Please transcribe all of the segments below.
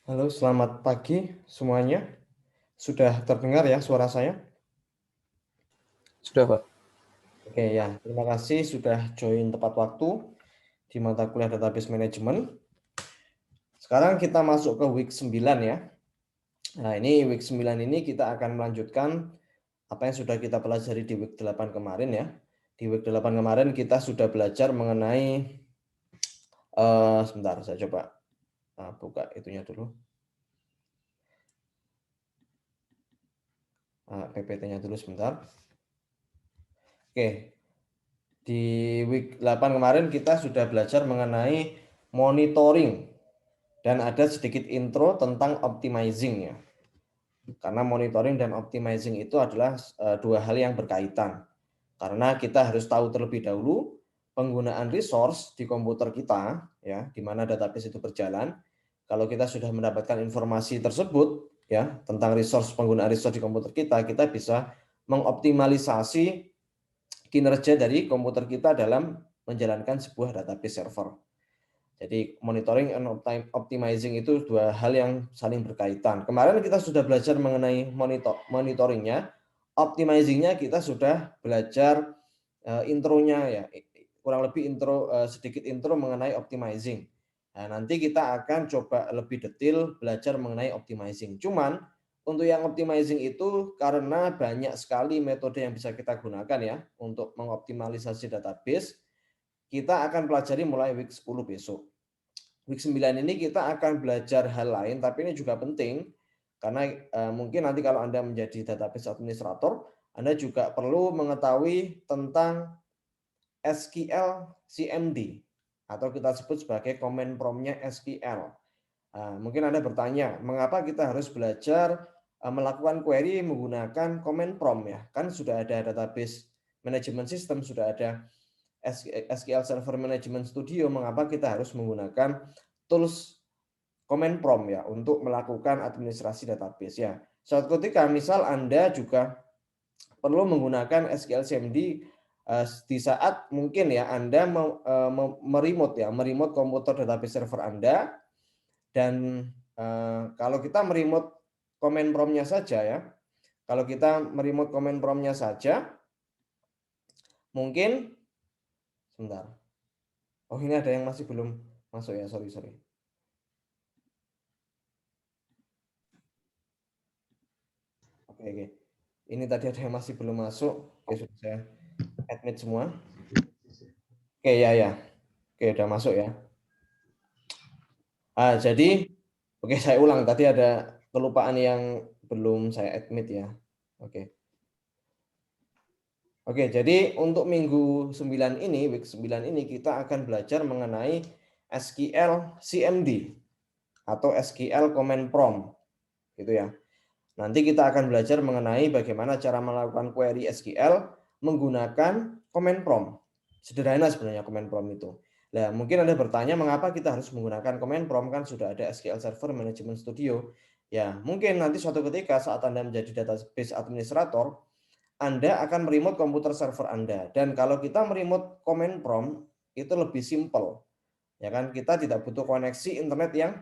Halo, selamat pagi semuanya. Sudah terdengar ya suara saya? Sudah, Pak. Oke ya, terima kasih sudah join tepat waktu di mata kuliah Database Management. Sekarang kita masuk ke week 9 ya. Nah, ini week 9 ini kita akan melanjutkan apa yang sudah kita pelajari di week 8 kemarin ya. Di week 8 kemarin kita sudah belajar mengenai sebentar saya coba buka itunya dulu. PPT-nya dulu sebentar. Oke, di week 8 kemarin kita sudah belajar mengenai monitoring dan ada sedikit intro tentang optimizing ya. Karena monitoring dan optimizing itu adalah dua hal yang berkaitan. Karena kita harus tahu terlebih dahulu penggunaan resource di komputer kita ya, di mana database itu berjalan. Kalau kita sudah mendapatkan informasi tersebut ya tentang resource penggunaan resource di komputer kita bisa mengoptimalisasi kinerja dari komputer kita dalam menjalankan sebuah database server. Jadi monitoring and optimizing itu dua hal yang saling berkaitan. Kemarin kita sudah belajar mengenai monitoringnya, optimizingnya kita sudah belajar intronya ya, kurang lebih intro sedikit intro mengenai optimizing. Nah, nanti kita akan coba lebih detail belajar mengenai optimizing. Cuman untuk yang optimizing itu karena banyak sekali metode yang bisa kita gunakan ya untuk mengoptimalisasi database, kita akan pelajari mulai week 10 besok. Week 9 ini kita akan belajar hal lain, tapi ini juga penting karena mungkin nanti kalau Anda menjadi database administrator, Anda juga perlu mengetahui tentang SQL CMD atau kita sebut sebagai command prompt-nya SQL. Mungkin Anda bertanya, mengapa kita harus belajar melakukan query menggunakan command prompt ya? Kan sudah ada database management system, sudah ada SQL Server Management Studio, mengapa kita harus menggunakan tools command prompt ya untuk melakukan administrasi database ya. Suatu ketika misal Anda juga perlu menggunakan SQL CMD di saat mungkin ya Anda meremote komputer database server Anda dan kalau kita meremote command prompt-nya saja ya. Kalau kita meremote command prompt-nya saja mungkin sebentar. Oh, ini ada yang masih belum masuk ya, sorry. Oke. Ini tadi ada yang masih belum masuk. Oke, sudah saya admit semua. Oke, ya. Oke, udah masuk ya. Jadi, oke saya ulang. Tadi ada kelupaan yang belum saya admit ya. Oke. Oke, jadi untuk minggu 9 ini, week 9 ini kita akan belajar mengenai SQL CMD atau SQL Command Prompt, gitu ya. Nanti kita akan belajar mengenai bagaimana cara melakukan query SQL menggunakan command prompt. Sederhana sebenarnya command prompt itu. Nah, mungkin Anda bertanya mengapa kita harus menggunakan command prompt, kan sudah ada SQL Server Management Studio. Ya, mungkin nanti suatu ketika saat Anda menjadi database administrator, Anda akan meremote komputer server Anda. Dan kalau kita meremote command prompt, itu lebih simple. Ya kan, kita tidak butuh koneksi internet yang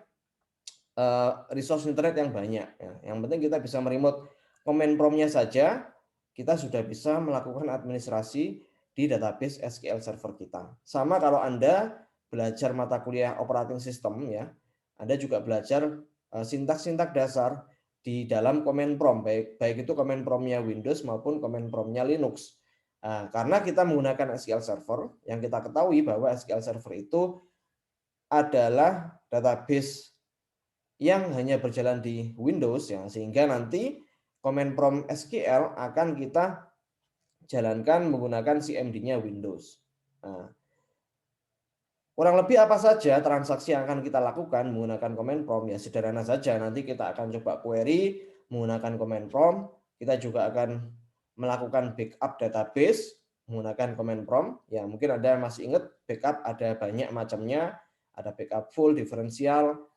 resource internet yang banyak ya. Yang penting kita bisa meremote command prompt-nya saja, kita sudah bisa melakukan administrasi di database SQL Server kita. Sama kalau Anda belajar mata kuliah operating system ya, Anda juga belajar sintak-sintak dasar di dalam command prompt, baik itu command prompt-nya Windows maupun command prompt-nya Linux. Karena kita menggunakan SQL Server, yang kita ketahui bahwa SQL Server itu adalah database yang hanya berjalan di Windows ya, sehingga nanti command prompt SQL akan kita jalankan menggunakan CMD-nya Windows. Nah, kurang lebih apa saja transaksi yang akan kita lakukan menggunakan command prompt ya sederhana saja. Nanti kita akan coba query menggunakan command prompt. Kita juga akan melakukan backup database menggunakan command prompt. Ya, mungkin Anda masih ingat backup ada banyak macamnya, ada backup full, diferensial,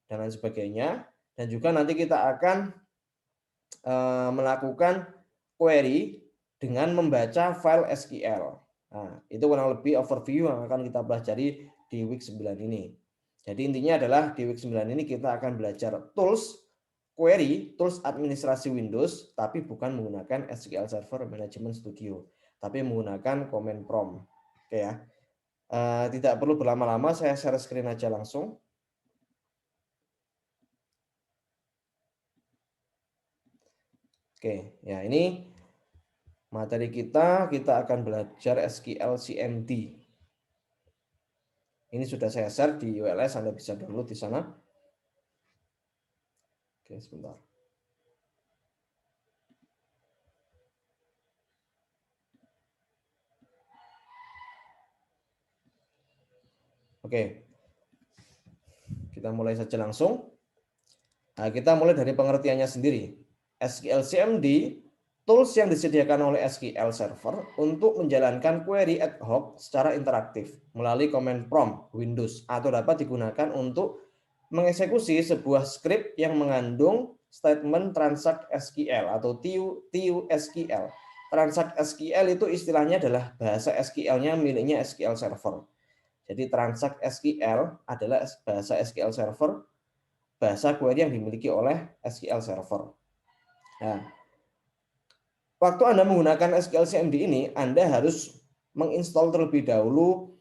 dan lain sebagainya. Dan juga nanti kita akan melakukan query dengan membaca file SQL. Nah, itu kurang lebih overview yang akan kita pelajari di week 9 ini. Jadi intinya adalah di week 9 ini kita akan belajar tools query, tools administrasi Windows, tapi bukan menggunakan SQL Server Management Studio, tapi menggunakan command prompt. Oke ya. Tidak perlu berlama-lama, saya share screen aja langsung. Oke, ya ini materi kita akan belajar SQL CMD. Ini sudah saya share di ULS, Anda bisa download di sana. Oke, sebentar. Oke, kita mulai saja langsung. Nah, kita mulai dari pengertiannya sendiri. SQL CMD, tools yang disediakan oleh SQL Server untuk menjalankan query ad hoc secara interaktif melalui command prompt Windows atau dapat digunakan untuk mengeksekusi sebuah script yang mengandung statement transact SQL atau TUSQL. Transact SQL itu istilahnya adalah bahasa SQL-nya miliknya SQL Server. Jadi transact SQL adalah bahasa SQL Server, bahasa query yang dimiliki oleh SQL Server. Nah, waktu Anda menggunakan SQL CMD ini, Anda harus menginstal terlebih dahulu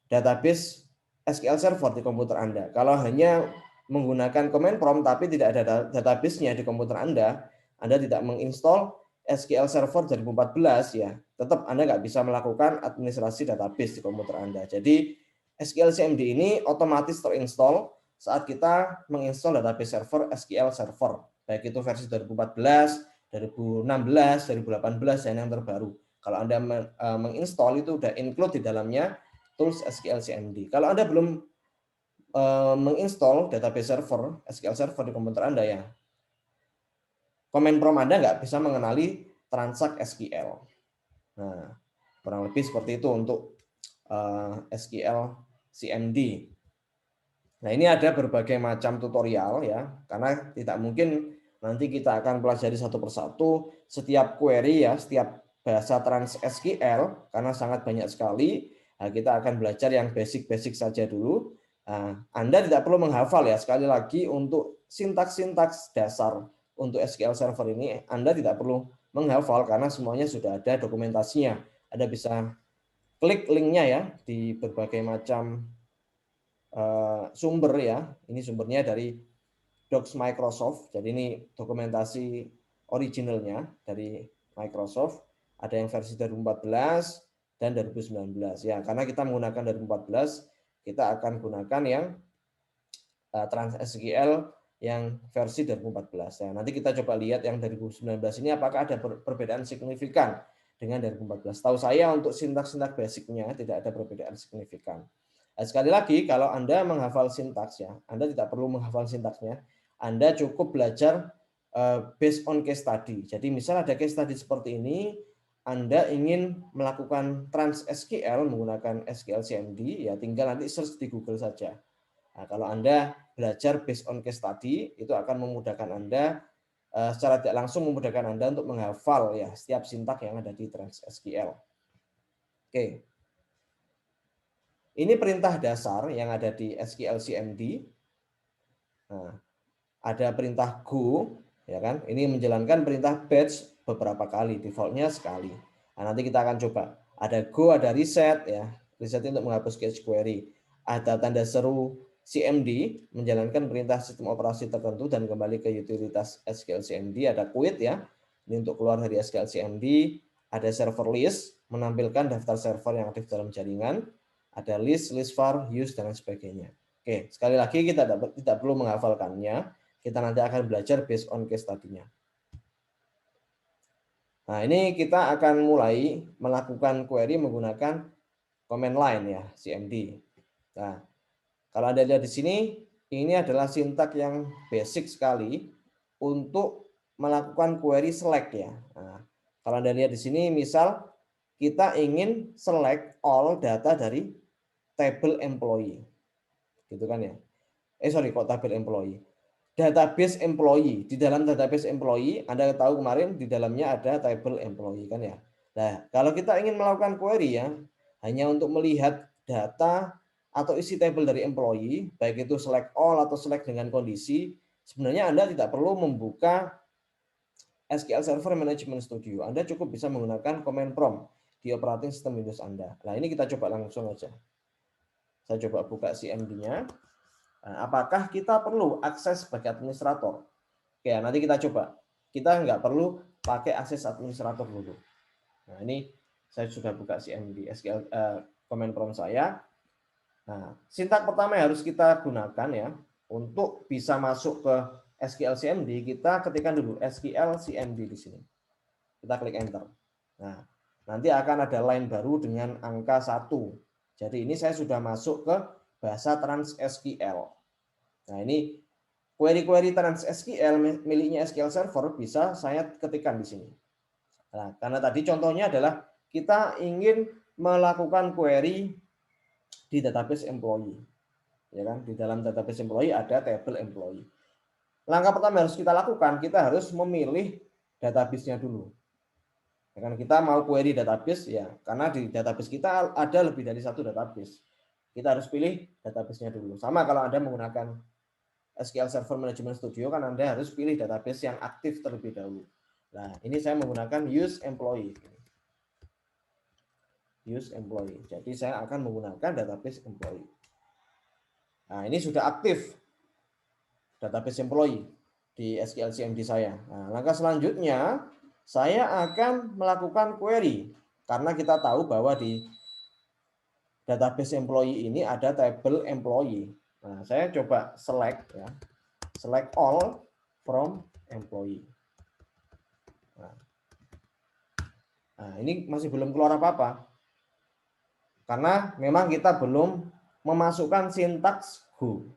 database SQL Server di komputer Anda. Kalau hanya menggunakan command prompt tapi tidak ada database-nya di komputer Anda tidak menginstal SQL Server 2014 ya, tetap Anda nggak bisa melakukan administrasi database di komputer Anda. Jadi SQL CMD ini otomatis terinstall saat kita menginstal database server SQL Server, baik itu versi 2014, 2016, 2018 dan yang terbaru. Kalau Anda menginstal itu udah include di dalamnya tools SQL CMD. Kalau Anda belum menginstal database server SQL Server di komputer Anda ya, command prompt Anda nggak bisa mengenali transact SQL. Nah, kurang lebih seperti itu untuk SQL CMD. Nah, ini ada berbagai macam tutorial ya, karena tidak mungkin nanti kita akan pelajari satu persatu setiap query ya, setiap bahasa trans SQL karena sangat banyak sekali. Nah, kita akan belajar yang basic-basic saja dulu. Nah, Anda tidak perlu menghafal ya, sekali lagi untuk sintaks-sintaks dasar untuk SQL Server ini Anda tidak perlu menghafal karena semuanya sudah ada dokumentasinya. Anda bisa klik linknya ya di berbagai macam sumber ya. Ini sumbernya dari Docs Microsoft. Jadi ini dokumentasi originalnya dari Microsoft. Ada yang versi 2014 dan 2019 ya. Karena kita menggunakan 2014, kita akan gunakan yang Trans SQL yang versi 2014. Ya, nanti kita coba lihat yang 2019 ini apakah ada perbedaan signifikan dengan 2014. Tahu saya untuk sintaks-sintaks basicnya tidak ada perbedaan signifikan. Nah, sekali lagi, kalau Anda menghafal sintaks ya, Anda tidak perlu menghafal sintaksnya. Anda cukup belajar based on case study. Jadi misal ada case study seperti ini, Anda ingin melakukan trans SQL menggunakan SQL CMD, ya tinggal nanti search di Google saja. Nah, kalau Anda belajar based on case study, itu akan memudahkan Anda secara tidak langsung memudahkan Anda untuk menghafal ya setiap sintak yang ada di trans SQL. Oke. Ini perintah dasar yang ada di SQL CMD. Nah, ada perintah go, ya kan? Ini menjalankan perintah batch beberapa kali, defaultnya sekali. Nah, nanti kita akan coba. Ada go, ada reset ya. Reset untuk menghapus cache query. Ada tanda seru CMD, menjalankan perintah sistem operasi tertentu dan kembali ke utilitas SQL CMD. Ada quit ya, ini untuk keluar dari SQL CMD. Ada server list, menampilkan daftar server yang aktif dalam jaringan. Ada list, list var, use, dan sebagainya. Oke, sekali lagi kita tidak perlu menghafalkannya. Kita nanti akan belajar based on case tadinya. Nah, ini kita akan mulai melakukan query menggunakan command line ya, CMD. Nah, kalau Anda lihat di sini, ini adalah sintak yang basic sekali untuk melakukan query select ya. Nah, kalau Anda lihat di sini, misal kita ingin select all data dari table employee. Gitu kan ya. Sorry, kok table employee. Database employee. Di dalam database employee, Anda tahu kemarin di dalamnya ada table employee kan ya. Nah, kalau kita ingin melakukan query ya, hanya untuk melihat data atau isi tabel dari employee, baik itu select all atau select dengan kondisi, sebenarnya Anda tidak perlu membuka SQL Server Management Studio. Anda cukup bisa menggunakan command prompt di operating system Windows Anda. Nah, ini kita coba langsung aja. Saya coba buka CMD-nya. Nah, apakah kita perlu akses sebagai administrator? Oke, nanti kita coba. Kita nggak perlu pakai akses administrator dulu. Nah, ini saya sudah buka CMD SQL command prompt saya. Nah, sintak pertama yang harus kita gunakan ya untuk bisa masuk ke SQL CMD, kita ketikkan dulu SQL CMD di sini. Kita klik enter. Nah, nanti akan ada line baru dengan angka 1. Jadi ini saya sudah masuk ke bahasa TransSQL. Nah, ini query-query TransSQL miliknya SQL Server bisa saya ketikkan di sini. Nah, karena tadi contohnya adalah kita ingin melakukan query di database employee. Ya kan? Di dalam database employee ada tabel employee. Langkah pertama yang harus kita lakukan, kita harus memilih database-nya dulu. Ya kan? Kita mau query database ya, karena di database kita ada lebih dari satu database. Kita harus pilih database-nya dulu. Sama kalau Anda menggunakan SQL Server Management Studio, kan Anda harus pilih database yang aktif terlebih dahulu. Nah, ini saya menggunakan use employee. Use employee. Jadi saya akan menggunakan database employee. Nah, ini sudah aktif database employee di SQL CMD saya. Nah, langkah selanjutnya saya akan melakukan query karena kita tahu bahwa di database employee ini ada tabel employee. Nah, saya coba select ya. Select all from employee. Nah, ini masih belum keluar apa-apa. Karena memang kita belum memasukkan sintaks who.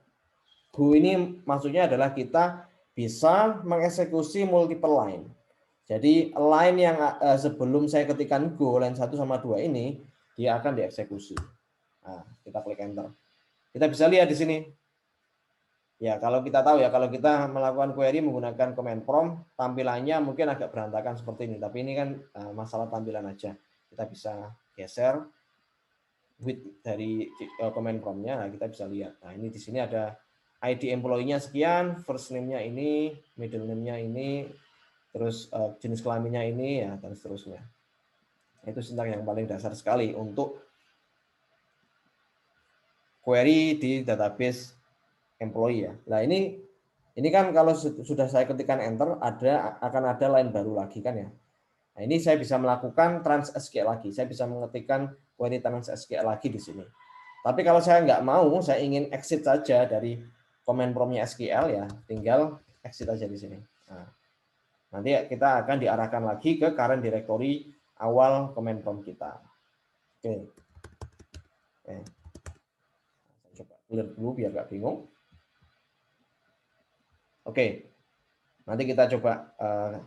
Who ini maksudnya adalah kita bisa mengeksekusi multiple line. Jadi line yang sebelum saya ketikkan go, line 1 sama 2 ini, dia akan dieksekusi. Nah, kita klik enter. Kita bisa lihat di sini. Ya, kalau kita tahu ya, kalau kita melakukan query menggunakan command prompt, tampilannya mungkin agak berantakan seperti ini. Tapi ini kan masalah tampilan aja. Kita bisa geser width dari command prompt-nya, nah kita bisa lihat. Nah, ini di sini ada ID employee-nya sekian, first name-nya ini, middle name-nya ini, terus jenis kelaminnya ini, ya, dan seterusnya. Itu sintak yang paling dasar sekali untuk query di database employee ya. Nah, ini kan kalau sudah saya ketikkan enter, akan ada line baru lagi kan ya. Nah, ini saya bisa melakukan TransSQL lagi. Saya bisa mengetikkan query TransSQL lagi di sini. Tapi kalau saya nggak mau, saya ingin exit saja dari command prompt-nya SQL ya, tinggal exit aja di sini. Nah, nanti kita akan diarahkan lagi ke current directory awal command prompt kita. Oke. Saya coba clear dulu biar nggak bingung. Oke. Nanti kita coba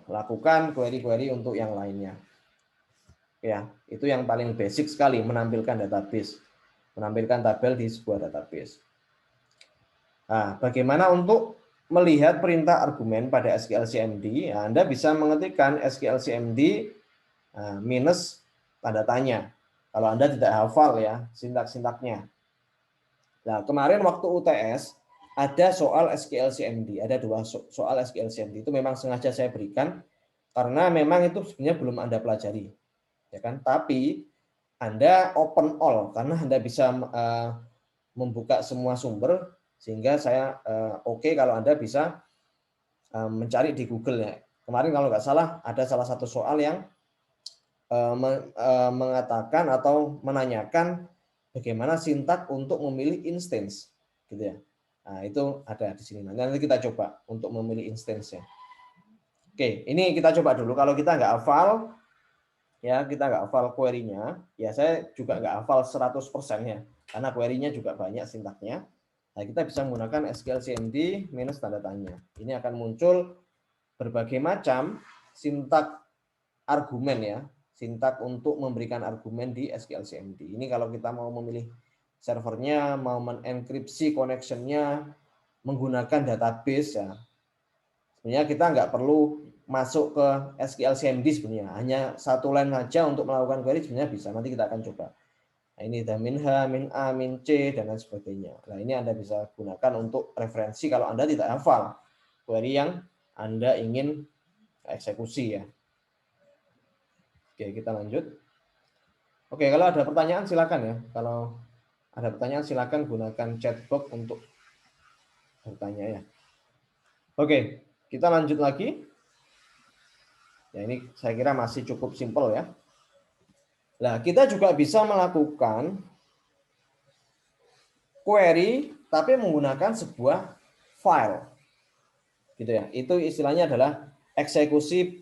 lakukan query-query untuk yang lainnya. Ya, itu yang paling basic sekali, menampilkan database. Menampilkan tabel di sebuah database. Nah, bagaimana untuk melihat perintah argumen pada SQL CMD? Nah, Anda bisa mengetikkan SQL CMD minus tanda tanya. Kalau Anda tidak hafal ya sintak-sintaknya. Nah, kemarin waktu UTS ada soal SQL CMD, ada 2 soal SQL CMD. Itu memang sengaja saya berikan karena memang itu sebenarnya belum Anda pelajari. Ya kan? Tapi Anda open all karena Anda bisa membuka semua sumber sehingga saya oke kalau Anda bisa mencari di Google ya. Kemarin kalau nggak salah ada salah satu soal yang mengatakan atau menanyakan bagaimana sintak untuk memilih instance gitu ya. Nah, itu ada di sini. Nanti kita coba untuk memilih instance ya. Oke, ini kita coba dulu. Kalau kita nggak hafal ya, kita nggak hafal query-nya, ya saya juga nggak hafal 100% ya. Karena query-nya juga banyak sintaknya. Nah, kita bisa menggunakan SQL CMD minus tanda tanya. Ini akan muncul berbagai macam sintak argumen ya, sintak untuk memberikan argumen di SQL CMD. Ini kalau kita mau memilih servernya, mau menenkripsi connection-nya menggunakan database ya. Sebenarnya kita nggak perlu masuk ke SQL CMD sebenarnya. Hanya satu line saja untuk melakukan query sebenarnya bisa. Nanti kita akan coba. Nah, Nah, ini ada min H, min A, min C, dan lain sebagainya. Nah, ini Anda bisa gunakan untuk referensi kalau Anda tidak hafal query yang Anda ingin eksekusi ya. Oke, kita lanjut. Oke, kalau ada pertanyaan silakan ya. Kalau ada pertanyaan silakan gunakan chatbox untuk bertanya ya. Oke, kita lanjut lagi. Ya, ini saya kira masih cukup simpel ya. Nah, kita juga bisa melakukan query tapi menggunakan sebuah file. Gitu ya. Itu istilahnya adalah eksekusi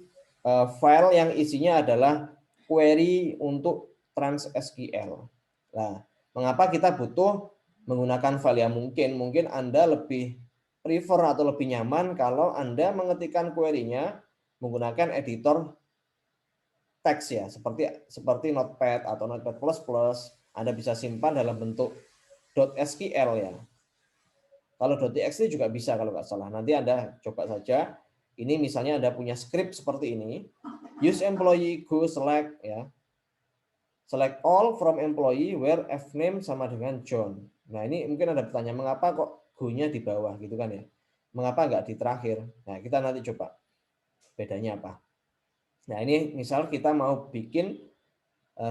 file yang isinya adalah query untuk TransSQL. Nah, mengapa kita butuh menggunakan file yang mungkin Anda lebih prefer atau lebih nyaman kalau Anda mengetikkan query-nya menggunakan editor teks ya, seperti Notepad atau Notepad++. Anda bisa simpan dalam bentuk .sql ya. Kalau .txt juga bisa kalau nggak salah. Nanti Anda coba saja. Ini misalnya Anda punya script seperti ini. Use employee go select ya. Select all from employee where fname sama dengan John. Nah, ini mungkin Anda bertanya, mengapa kok go-nya di bawah gitu kan ya? Mengapa nggak di terakhir? Nah, kita nanti coba bedanya apa. Nah, ini misal kita mau bikin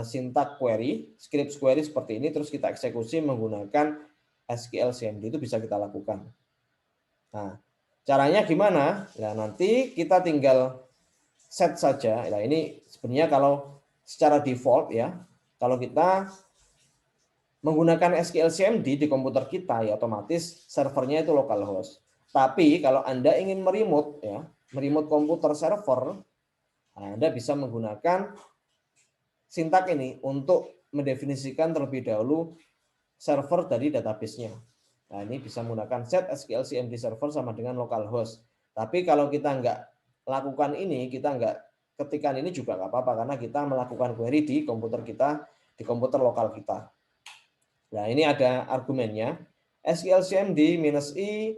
sintak query, script query seperti ini, terus kita eksekusi menggunakan SQL CMD, itu bisa kita lakukan. Nah, caranya gimana? Nah, nanti kita tinggal set saja. Nah, ini sebenarnya kalau secara default ya, kalau kita menggunakan SQL CMD di komputer kita ya otomatis servernya itu localhost. Tapi kalau Anda ingin meremote ya, meremote komputer server, Anda bisa menggunakan sintak ini untuk mendefinisikan terlebih dahulu server dari database-nya. Nah, ini bisa menggunakan set SQL CMD server sama dengan localhost. Tapi kalau kita nggak lakukan ini, kita nggak ketikan ini juga nggak apa-apa karena kita melakukan query di komputer kita, di komputer lokal kita. Nah, ini ada argumennya. SQL CMD -i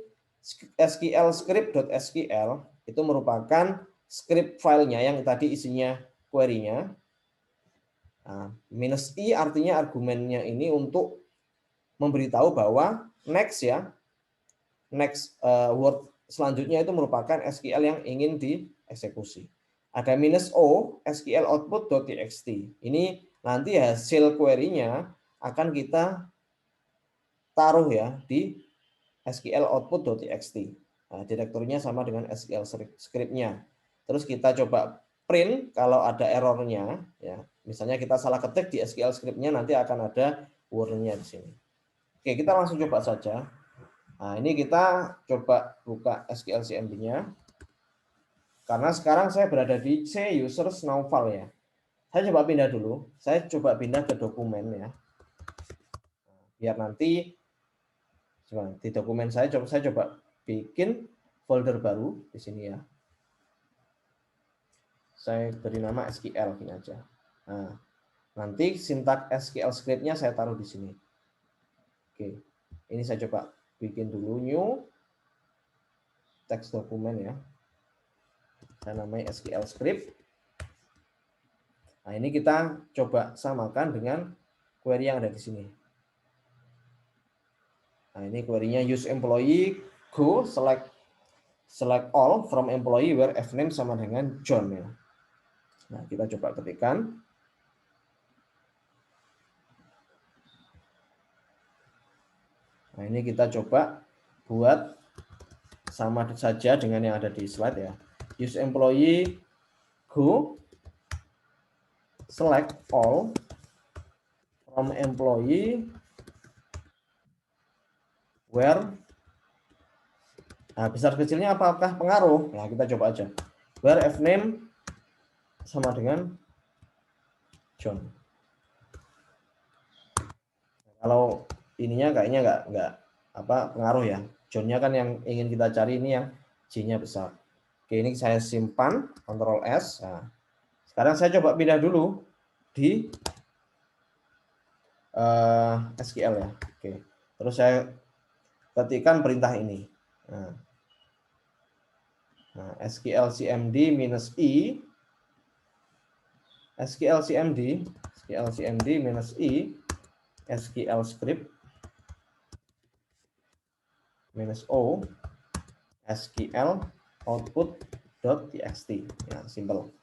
SQL script.sql itu merupakan script filenya yang tadi isinya query-nya. Nah, -i artinya argumennya ini untuk memberitahu bahwa next ya, next word selanjutnya itu merupakan SQL yang ingin dieksekusi. Ada -o SQL output.txt. Ini nanti hasil query-nya akan kita taruh ya di SQL output.txt. Nah, direkturnya sama dengan SQL script-nya. Terus kita coba print kalau ada errornya ya. Misalnya kita salah ketik di SQL script-nya, nanti akan ada word-nya di sini. Oke, kita langsung coba saja. Nah, ini kita coba buka SQL CMD-nya. Karena sekarang saya berada di C user Snowfall ya. Saya coba pindah dulu. Saya coba pindah ke dokumen ya. Biar nanti di dokumen saya coba bikin folder baru di sini ya. Saya beri nama SQL gini aja. Nah, nanti sintak SQL script-nya saya taruh di sini. Oke. Ini saya coba bikin dulu new teks dokumen ya. Saya namai SQL script. Nah, ini kita coba samakan dengan query yang ada di sini. Nah, ini query-nya use employee go select all from employee where fname sama dengan John ya. Nah, kita coba ketikkan. Nah, ini kita coba buat sama saja dengan yang ada di slide ya. Use employee go select all from employee where. Nah, besar kecilnya apakah pengaruh? Nah, kita coba aja. Where fname sama dengan John. Kalau ininya kayaknya nggak pengaruh ya. John-nya kan yang ingin kita cari ini yang J-nya besar. Oke, ini saya simpan, Ctrl S. Nah, sekarang saya coba pindah dulu di SQL ya. Oke, terus saya ketikkan perintah ini. Nah, SQL CMD -i SQL CMD -i SQL script -o SQL output.txt. Ya, simple.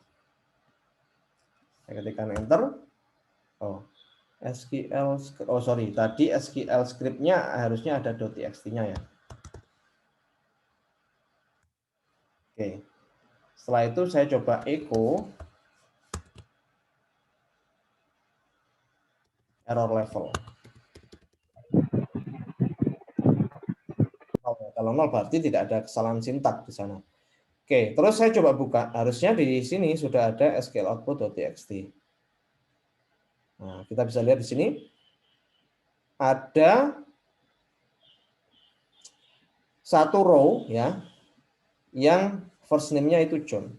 Saya ketikkan enter. Oh, SQL, oh sorry, tadi SQL script-nya harusnya ada .txt-nya ya. Oke. Setelah itu saya coba echo error level. Kalau 0 berarti tidak ada kesalahan sintak di sana. Oke, terus saya coba buka. Harusnya di sini sudah ada SQL output.txt. Nah, kita bisa lihat di sini ada satu row ya yang first name-nya itu John.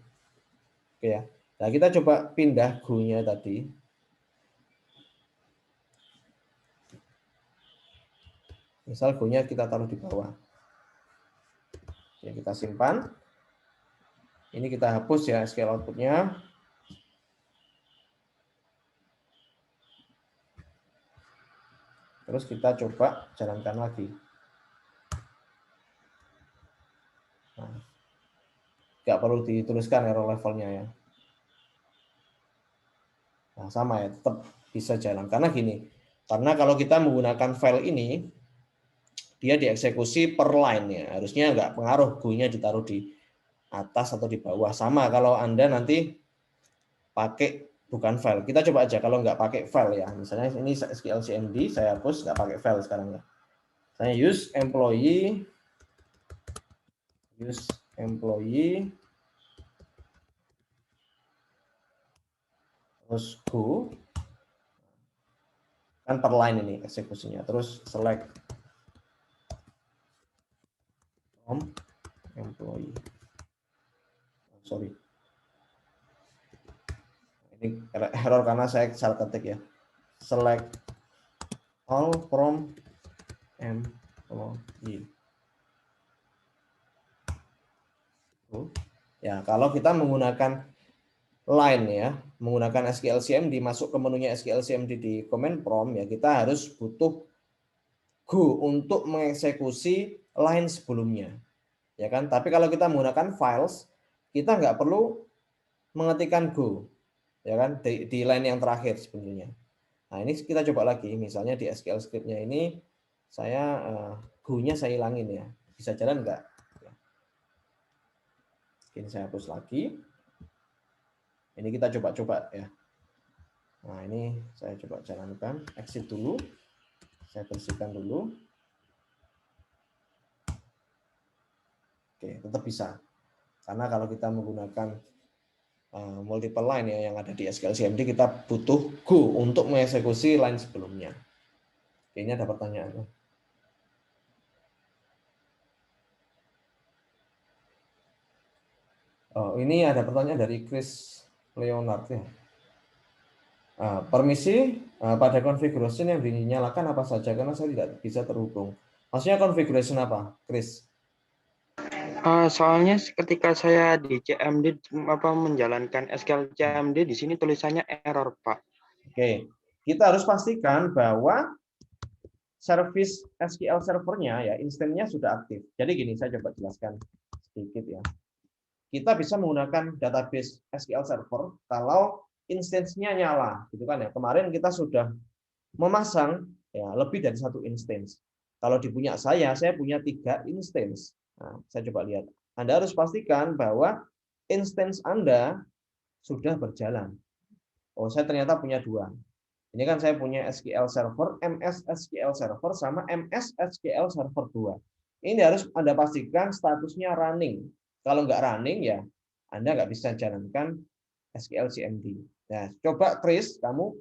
Oke ya. Nah, kita coba pindah go-nya tadi. Misal go-nya kita taruh di bawah. Oke, kita simpan. Ini kita hapus ya SQL output-nya. Terus kita coba jalankan lagi. Nah, nggak perlu dituliskan error levelnya ya. Nah, sama ya, tetap bisa jalan. Karena gini, karena kalau kita menggunakan file ini, dia dieksekusi per line ya. Harusnya nggak pengaruh go-nya ditaruh di atas atau di bawah. Sama kalau Anda nanti pakai bukan file. Kita coba aja kalau nggak pakai file ya. Misalnya ini SQL CMD, saya hapus nggak pakai file sekarang ya. Saya use employee terus go, kan per line ini eksekusinya. Terus select from employee. Sorry. Ini error karena saya salah ketik ya. Select all from employee. Ya, kalau kita menggunakan line ya, menggunakan SQL CMD, masuk ke menunya SQL CMD di command prompt ya, kita harus butuh go untuk mengeksekusi line sebelumnya. Ya kan? Tapi kalau kita menggunakan files, kita nggak perlu mengetikkan go. Ya kan? Di line yang terakhir sebenarnya. Nah, ini kita coba lagi, misalnya di SQL script-nya ini saya go-nya saya hilangin ya. Bisa jalan nggak? Ini saya hapus lagi. Ini kita coba-coba ya. Nah, ini saya coba jalankan, exit dulu. Saya bersihkan dulu. Oke, tetap bisa. Karena kalau kita menggunakan multiple line ya yang ada di SQL CMD, kita butuh go untuk mengeksekusi line sebelumnya. Oke, ini ada pertanyaan. Oh, ini ada pertanyaan dari Chris Leonard ya. Permisi, pada configuration yang dinyalakan apa saja karena saya tidak bisa terhubung. Maksudnya configuration apa, Chris? Soalnya ketika saya di CMD menjalankan SQL CMD di sini tulisannya error, Pak. Oke, kita harus pastikan bahwa service SQL servernya ya instannya sudah aktif. Jadi gini, saya coba jelaskan sedikit ya. Kita bisa menggunakan database SQL Server kalau instansinya nyala, gitu kan ya. Kemarin kita sudah memasang ya lebih dari satu instance. Kalau di punya saya punya 3 instance. Nah, saya coba lihat. Anda harus pastikan bahwa instance Anda sudah berjalan. Oh, saya ternyata punya 2. Ini kan saya punya SQL Server, MS SQL Server, sama MS SQL Server 2. Ini harus Anda pastikan statusnya running. Kalau nggak running, ya Anda nggak bisa jalankan SQL CMD. Nah, coba Chris, kamu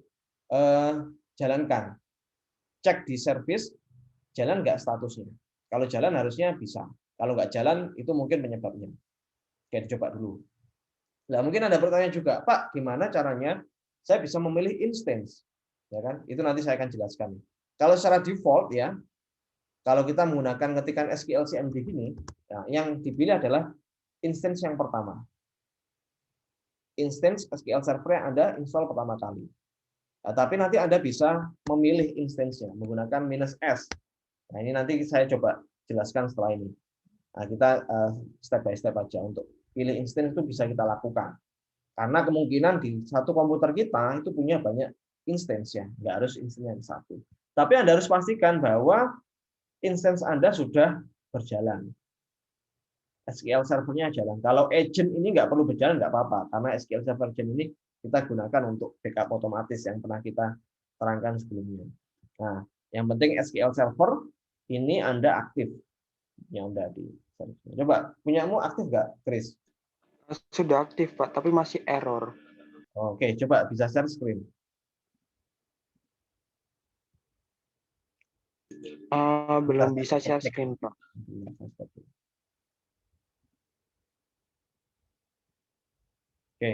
jalankan. Cek di service, jalan nggak statusnya. Kalau jalan harusnya bisa. Kalau nggak jalan, itu mungkin penyebabnya. Oke, coba dulu. Nah, mungkin ada pertanyaan juga, Pak, gimana caranya saya bisa memilih instance? Ya kan? Itu nanti saya akan jelaskan. Kalau secara default ya, kalau kita menggunakan ketikan SQL CMD ini, ya, yang dipilih adalah instance yang pertama. Instance SQL Server yang Anda install pertama kali. Nah, tapi nanti Anda bisa memilih instance-nya menggunakan -s. Nah, ini nanti saya coba jelaskan setelah ini. Nah, kita step by step aja untuk pilih instance itu bisa kita lakukan. Karena kemungkinan di satu komputer kita itu punya banyak instance ya, nggak harus instance yang satu. Tapi Anda harus pastikan bahwa instance Anda sudah berjalan. SQL servernya jalan. Kalau agent ini nggak perlu berjalan, nggak apa-apa. Karena SQL Server Agent ini kita gunakan untuk backup otomatis yang pernah kita terangkan sebelumnya. Nah, yang penting SQL Server ini Anda aktif. Yang Anda di coba, punyamu aktif nggak, Chris? Sudah aktif, Pak, tapi masih error. Oke, coba bisa share screen. Belum bisa share screen, Pak. Oke.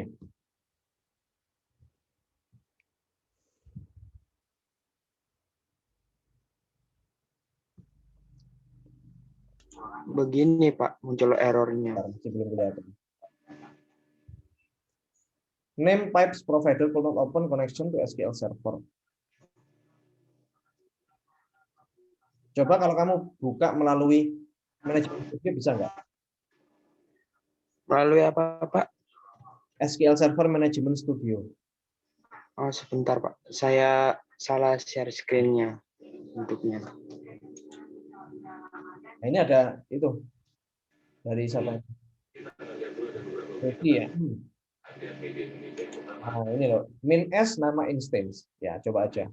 Begini, Pak, muncul errornya. Masih belum kelihatan. Name pipes provider could not open connection to SQL Server. Coba kalau kamu buka melalui manajemen studio bisa nggak? Melalui apa, Pak? SQL Server Management Studio. Oh, sebentar, Pak. Saya salah share screen-nya bentuknya. Nah, ini ada itu dari siapa? Regi ya. Nah, ini loh, -s nama instance. Ya, coba aja.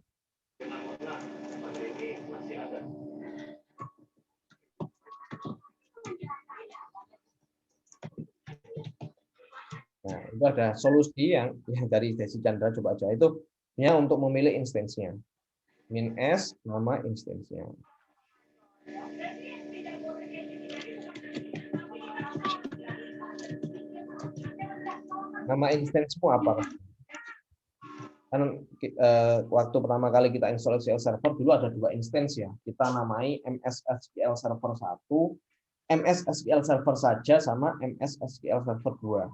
Nah, itu ada solusi yang dari Desi Chandra, coba aja. Itu ya untuk memilih instance-nya. -s nama instance-nya. Nama instance-mu apa? Kan waktu pertama kali kita install SQL Server dulu ada 2 instance ya. Kita namai MS SQL Server 1, MS SQL Server saja sama MS SQL Server 2.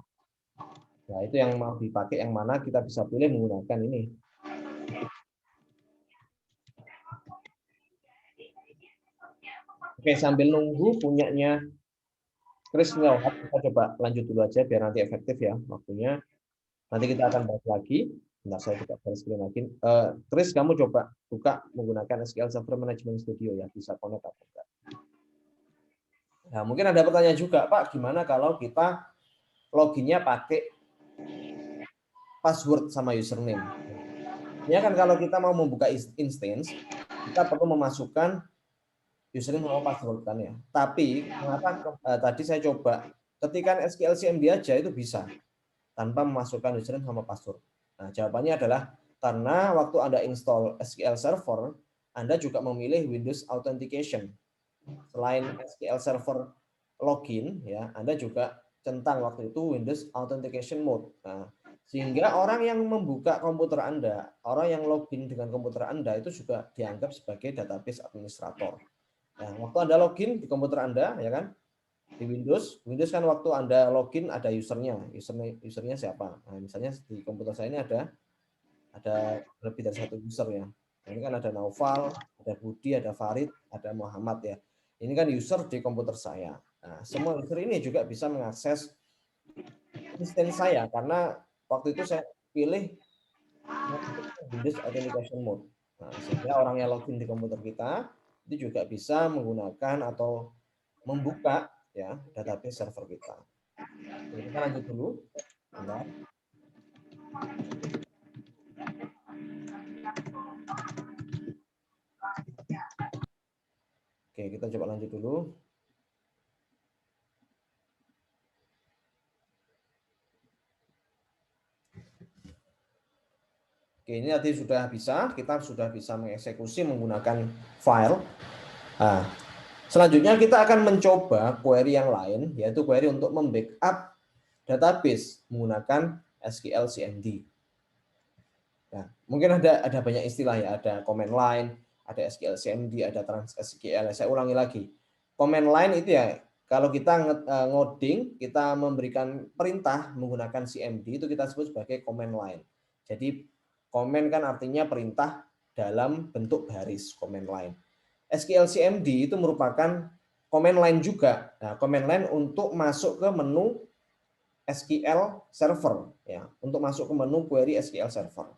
Nah, itu yang mau dipakai yang mana kita bisa pilih menggunakan ini. Oke, sambil nunggu punyanya Chris ngelawat, kita coba lanjut dulu aja biar nanti efektif ya waktunya. Nanti kita akan bahas lagi. Bentar, saya buka screen lagi. Chris, kamu coba buka menggunakan SQL Server Management Studio ya, bisa connect atau enggak. Nah, mungkin ada pertanyaan juga, Pak, gimana kalau kita loginnya pakai password sama username? Ya kan kalau kita mau membuka instance, kita perlu memasukkan username sama password kan ya. Tapi kenapa tadi saya coba ketikkan SQL CMD aja itu bisa tanpa memasukkan username sama password. Nah, jawabannya adalah karena waktu Anda install SQL Server, Anda juga memilih Windows Authentication. Selain SQL Server login, ya, Anda juga centang waktu itu Windows Authentication Mode. Nah, sehingga orang yang membuka komputer Anda, orang yang login dengan komputer Anda itu juga dianggap sebagai database administrator. Nah, waktu Anda login di komputer Anda, ya kan, di Windows kan waktu Anda login ada usernya siapa. Nah, misalnya di komputer saya ini ada lebih dari satu user ya. Nah, ini kan ada Naufal, ada Budi, ada Farid, ada Muhammad ya. Ini kan user di komputer saya. Nah, semua user ini juga bisa mengakses instance saya karena waktu itu saya pilih Windows Authentication Mode. Nah, sehingga orang yang login di komputer kita itu juga bisa menggunakan atau membuka ya database server kita. Oke, kita lanjut dulu. Bentar. Oke, kita coba lanjut dulu. Oke, ini tadi sudah bisa, kita sudah bisa mengeksekusi menggunakan file. Nah, selanjutnya kita akan mencoba query yang lain, yaitu query untuk membackup database menggunakan SQL CMD. Nah, mungkin ada banyak istilah ya, ada command line, ada SQL CMD, ada trans SQL. Saya ulangi lagi. Command line itu ya, kalau kita ngoding, kita memberikan perintah menggunakan CMD itu kita sebut sebagai command line. Jadi Comment kan artinya perintah dalam bentuk baris, command line. SQL CMD itu merupakan command line juga. Nah, command line untuk masuk ke menu SQL Server, ya, untuk masuk ke menu query SQL Server.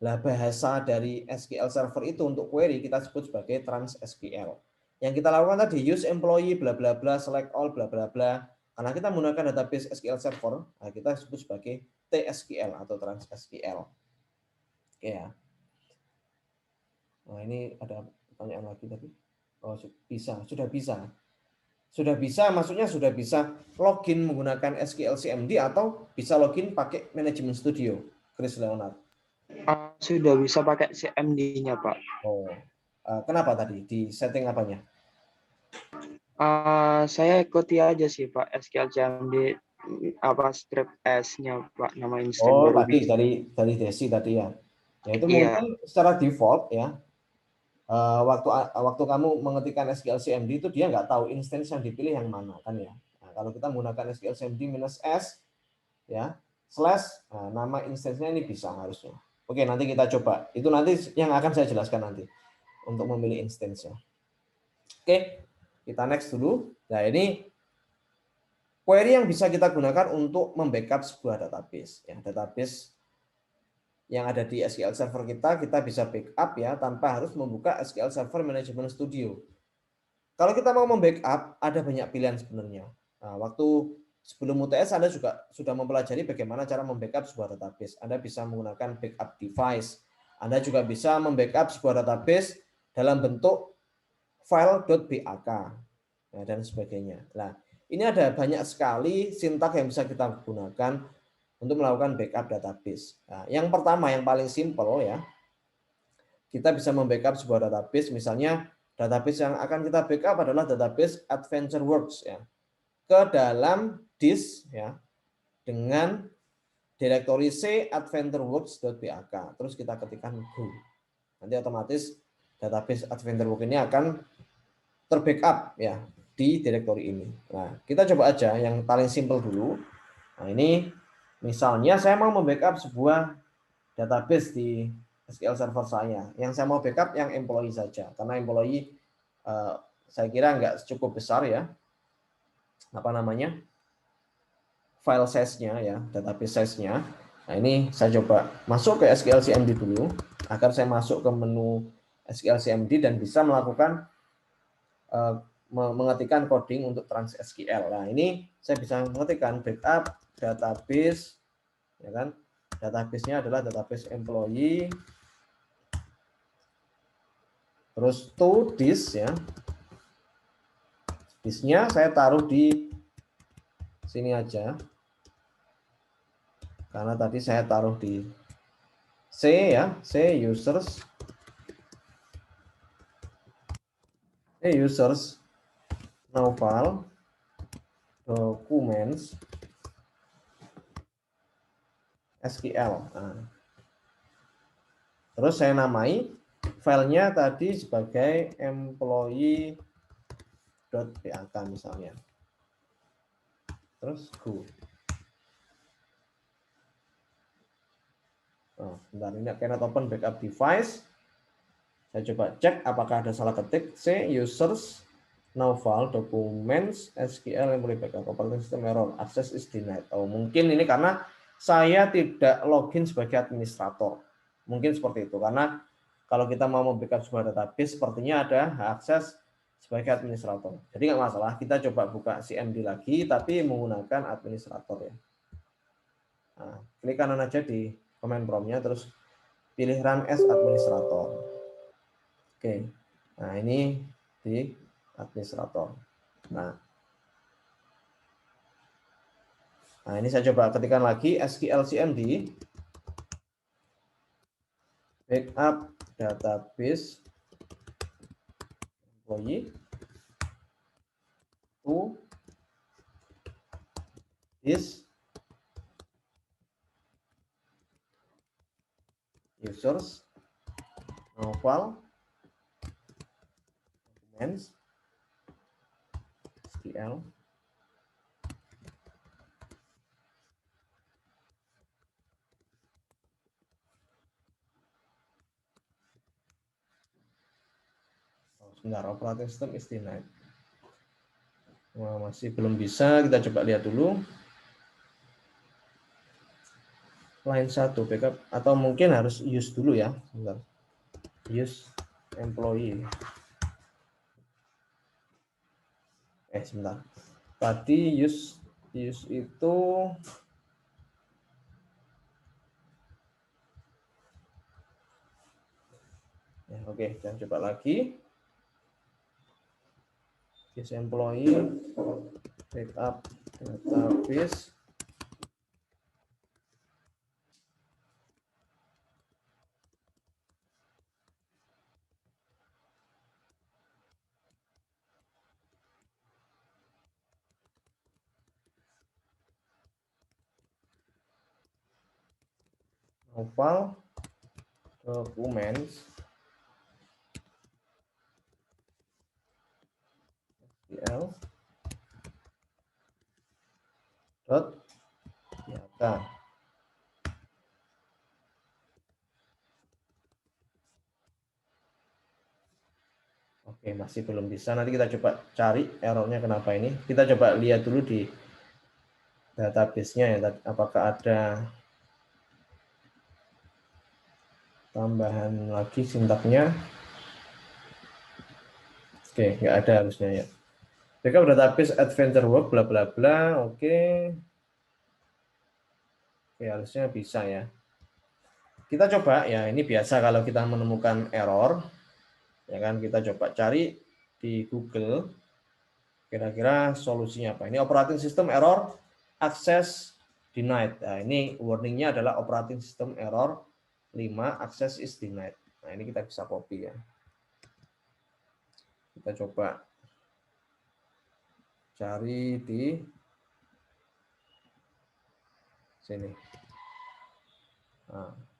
Nah, bahasa dari SQL Server itu untuk query kita sebut sebagai TransSQL. Yang kita lakukan tadi use employee bla bla bla select all bla bla bla. Karena kita menggunakan database SQL Server, nah kita sebut sebagai TSQL atau TransSQL. Oke ya. Nah, ini ada pertanyaan lagi tadi. Oh, bisa, sudah bisa. Sudah bisa, maksudnya sudah bisa login menggunakan SQL CMD atau bisa login pakai Management Studio, Chris Leonard. Sudah bisa pakai CMD-nya, Pak. Oh, kenapa tadi? Di setting apanya? Saya ikuti aja sih, Pak, SQL CMD apa script S-nya, Pak, nama instan Oh, baru tadi bisa. dari Desi tadi ya. Ya itu Iya. mungkin secara default ya. Waktu kamu mengetikkan SQL CMD itu dia nggak tahu instance yang dipilih yang mana kan ya. Nah, kalau kita menggunakan SQL CMD -S ya slash nama instance-nya ini bisa harusnya. Oke, nanti kita coba. Itu nanti yang akan saya jelaskan nanti untuk memilih instance-nya. Oke, kita next dulu. Nah, ini query yang bisa kita gunakan untuk membackup sebuah database. Ya, database yang ada di SQL Server kita bisa backup ya tanpa harus membuka SQL Server Management Studio. Kalau kita mau membackup, ada banyak pilihan sebenarnya. Nah, waktu sebelum UTS Anda juga sudah mempelajari bagaimana cara membackup sebuah database. Anda bisa menggunakan backup device. Anda juga bisa membackup sebuah database dalam bentuk file.bak dan sebagainya. Nah, ini ada banyak sekali sintak yang bisa kita gunakan untuk melakukan backup database. Nah, yang pertama, yang paling simple ya, kita bisa membackup sebuah database. Misalnya database yang akan kita backup adalah database AdventureWorks ya, ke dalam disk ya dengan direktori C adventureworks.bak. Terus kita ketikkan go. Nanti otomatis database AdventureWorks ini akan terbackup ya di direktori ini. Nah, kita coba aja yang paling simple dulu. Nah, ini misalnya saya mau membackup sebuah database di SQL Server saya. Yang saya mau backup yang employee saja, karena employee saya kira nggak cukup besar ya, apa namanya, file size-nya ya, database size-nya. Nah, ini saya coba masuk ke SQL CMD dulu, agar saya masuk ke menu SQL CMD dan bisa melakukan mengetikkan coding untuk TransSQL. Nah, ini saya bisa mengetikkan backup database, ya kan? Database-nya adalah database employee, terus to disk ya. Disknya saya taruh di sini aja, karena tadi saya taruh di C ya, C users, now file documents SQL. Nah, terus saya namai filenya tadi sebagai employee.bak misalnya. Terus go. Oh, bentar, ini cannot open backup device. Saya coba cek apakah ada salah ketik. C users now file documents SQL employee backup operating system error access is denied. Oh, mungkin ini karena saya tidak login sebagai administrator. Mungkin seperti itu, karena kalau kita mau membackup sebuah database sepertinya ada akses sebagai administrator. Jadi nggak masalah, kita coba buka CMD lagi tapi menggunakan administrator ya. Nah, klik kanan aja di command prompt-nya, terus pilih run as administrator. Oke, nah ini di administrator. Nah ini saya coba ketikkan lagi SQL CMD backup database employee to this users novel documents SQL. Sebentar, operating system is denied. Wah, masih belum bisa, kita coba lihat dulu. Line 1 backup, atau mungkin harus use dulu ya. Sebentar. Use employee. Sebentar. Tadi use itu ya, oke, kita coba lagi. Use employee backup database. Opal documents SQL dot data. Oke, masih belum bisa. Nanti kita coba cari errornya kenapa ini. Kita coba lihat dulu di database-nya ya, apakah ada tambahan lagi sintaknya. Oke, nggak ada harusnya ya. Backup database adventure work bla bla bla. Oke. Oke, harusnya bisa ya. Kita coba ya, ini biasa kalau kita menemukan error, ya kan, kita coba cari di Google kira-kira solusinya apa. Ini operating system error access denied. Nah, ini warningnya adalah operating system error 5 access is denied. Nah, ini kita bisa copy ya. Kita coba cari di sini. Nah.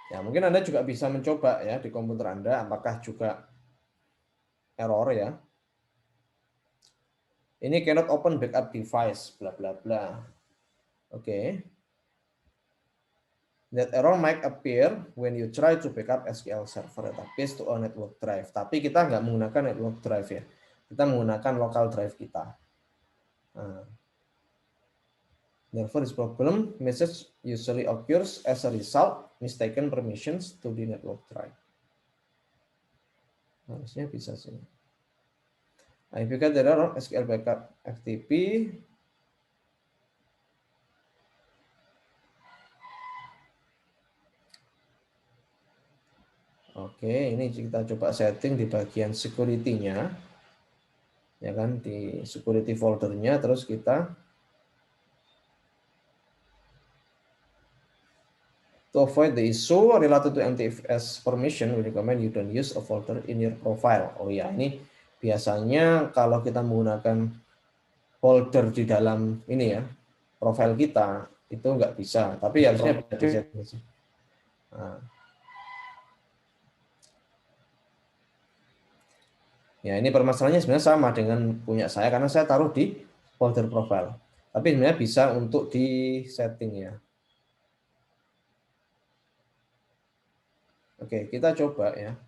Ya, mungkin Anda juga bisa mencoba ya di komputer Anda, apakah juga error ya. Ini cannot open backup device, bla bla bla. Oke. That error might appear when you try to backup SQL Server database to a network drive. Tapi kita nggak menggunakan network drive ya. Kita menggunakan local drive kita. Nah. Therefore, this problem message usually occurs as a result mistaken permissions to the network drive. Harusnya bisa sih. Nah, if you get the error SQL backup FTP, oke, ini kita coba setting di bagian security-nya, ya kan, di security foldernya, terus kita to avoid the issue related to NTFS permission, we recommend you don't use a folder in your profile. Oh ya, ini biasanya kalau kita menggunakan folder di dalam ini ya, profile kita, itu nggak bisa, tapi harusnya bisa di setting. Nah. Ya, ini permasalahannya sebenarnya sama dengan punya saya karena saya taruh di folder profile. Tapi sebenarnya bisa untuk di setting ya. Oke, kita coba ya.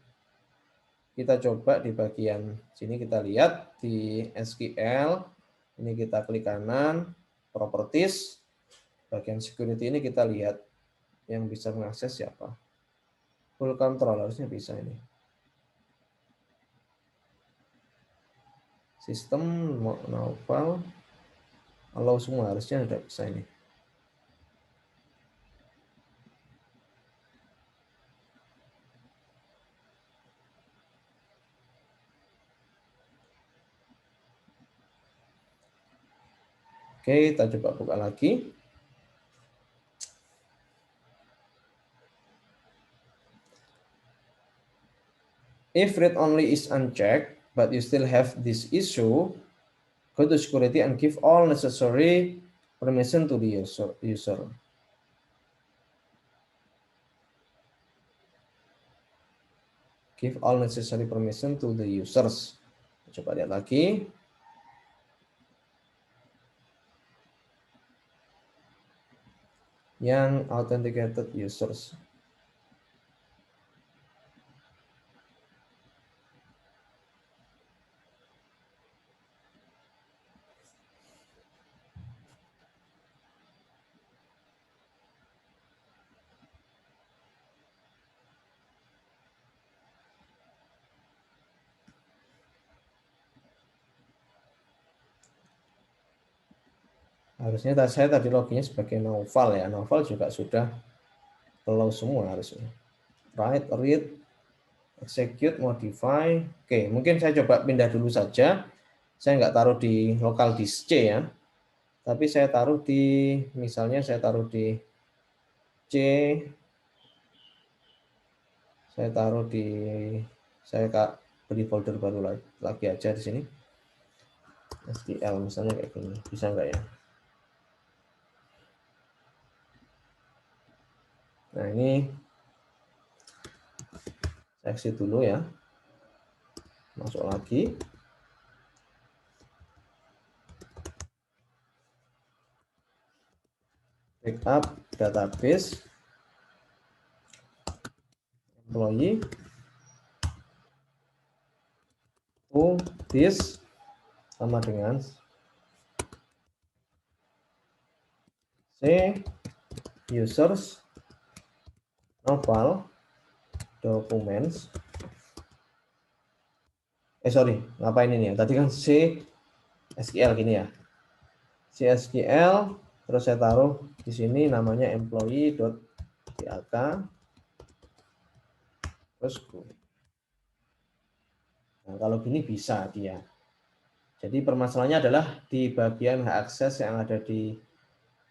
Kita coba di bagian sini, kita lihat di SQL. Ini kita klik kanan, properties. Bagian security ini kita lihat yang bisa mengakses siapa. Full control harusnya bisa ini. Sistem novel, allow semua harusnya udah bisa ini. Oke, kita coba buka lagi. If read only is unchecked, but you still have this issue, go to security and give all necessary permission to the user. Give all necessary permission to the users. Coba lihat lagi. yang authenticated users. Harusnya saya tadi loginnya sebagai Naufal ya. Naufal juga sudah close semua harusnya. Write, read, execute, modify. Oke, mungkin saya coba pindah dulu saja. Saya nggak taruh di local disk C ya. Tapi saya taruh di, misalnya saya taruh di C. Saya taruh di, saya beri folder baru lagi aja di sini. SQL misalnya kayak gini. Bisa nggak ya? Nah ini saya exit dulu ya. Masuk lagi. Backup database. Employee. To this sama dengan C users Naufal documents. Sorry, ngapain ini ya? Tadi kan C SQL gini ya. C SQL terus saya taruh di sini namanya employee.dak terus nah, kalau gini bisa dia. Jadi permasalahannya adalah di bagian hak akses yang ada di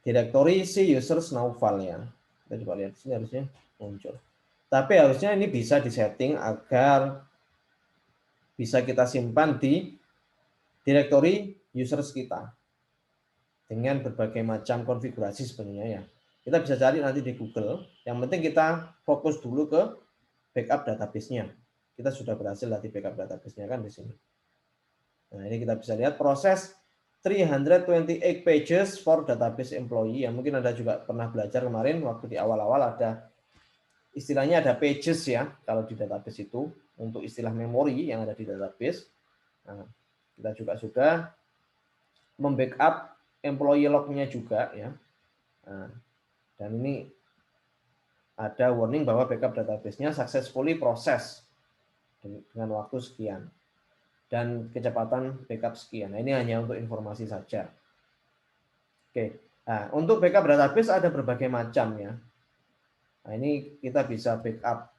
direktori C users Naufal ya. Kita coba lihat di sini harusnya muncul. Tapi harusnya ini bisa disetting agar bisa kita simpan di direktori users kita dengan berbagai macam konfigurasi sebenarnya ya. Kita bisa cari nanti di Google. Yang penting kita fokus dulu ke backup database-nya. Kita sudah berhasil di backup database-nya kan di sini. Nah, ini kita bisa lihat proses 328 pages for database employee. Yang mungkin Anda juga pernah belajar kemarin waktu di awal-awal ada istilahnya ada pages ya kalau di database itu untuk istilah memori yang ada di database. Nah, kita juga sudah membackup employee log-nya juga ya. Nah, dan ini ada warning bahwa backup database-nya successfully process dengan waktu sekian dan kecepatan backup sekian. Nah, ini hanya untuk informasi saja. Oke. Nah, untuk backup database ada berbagai macam ya. Nah, ini kita bisa backup.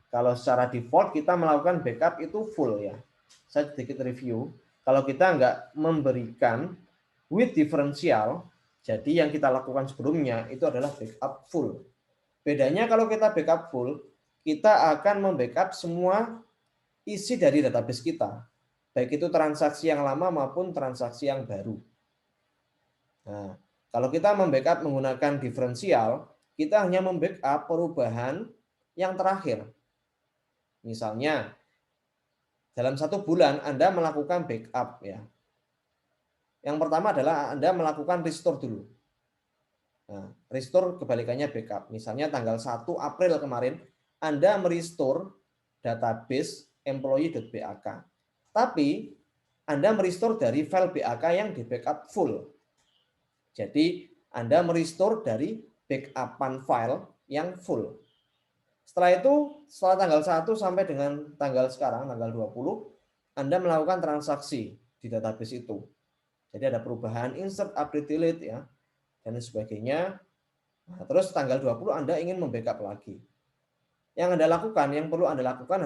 Kalau secara default kita melakukan backup itu full ya. Saya sedikit review. Kalau kita nggak memberikan with differential, jadi yang kita lakukan sebelumnya itu adalah backup full. Bedanya kalau kita backup full, kita akan membackup semua isi dari database kita. Baik itu transaksi yang lama maupun transaksi yang baru. Nah, kalau kita membackup menggunakan diferensial, kita hanya membackup perubahan yang terakhir. Misalnya, dalam 1 bulan Anda melakukan backup ya. Yang pertama adalah Anda melakukan restore dulu. Nah, restore kebalikannya backup. Misalnya tanggal 1 April kemarin, Anda merestore database employee.bak. Tapi Anda merestore dari file BAK yang di backup full. Jadi Anda merestore dari backupan file yang full. Setelah itu, setelah tanggal 1 sampai dengan tanggal sekarang, tanggal 20, Anda melakukan transaksi di database itu. Jadi ada perubahan insert, update, delete ya, dan sebagainya. Nah, terus tanggal 20 Anda ingin membackup lagi. Yang Anda lakukan, yang perlu Anda lakukan,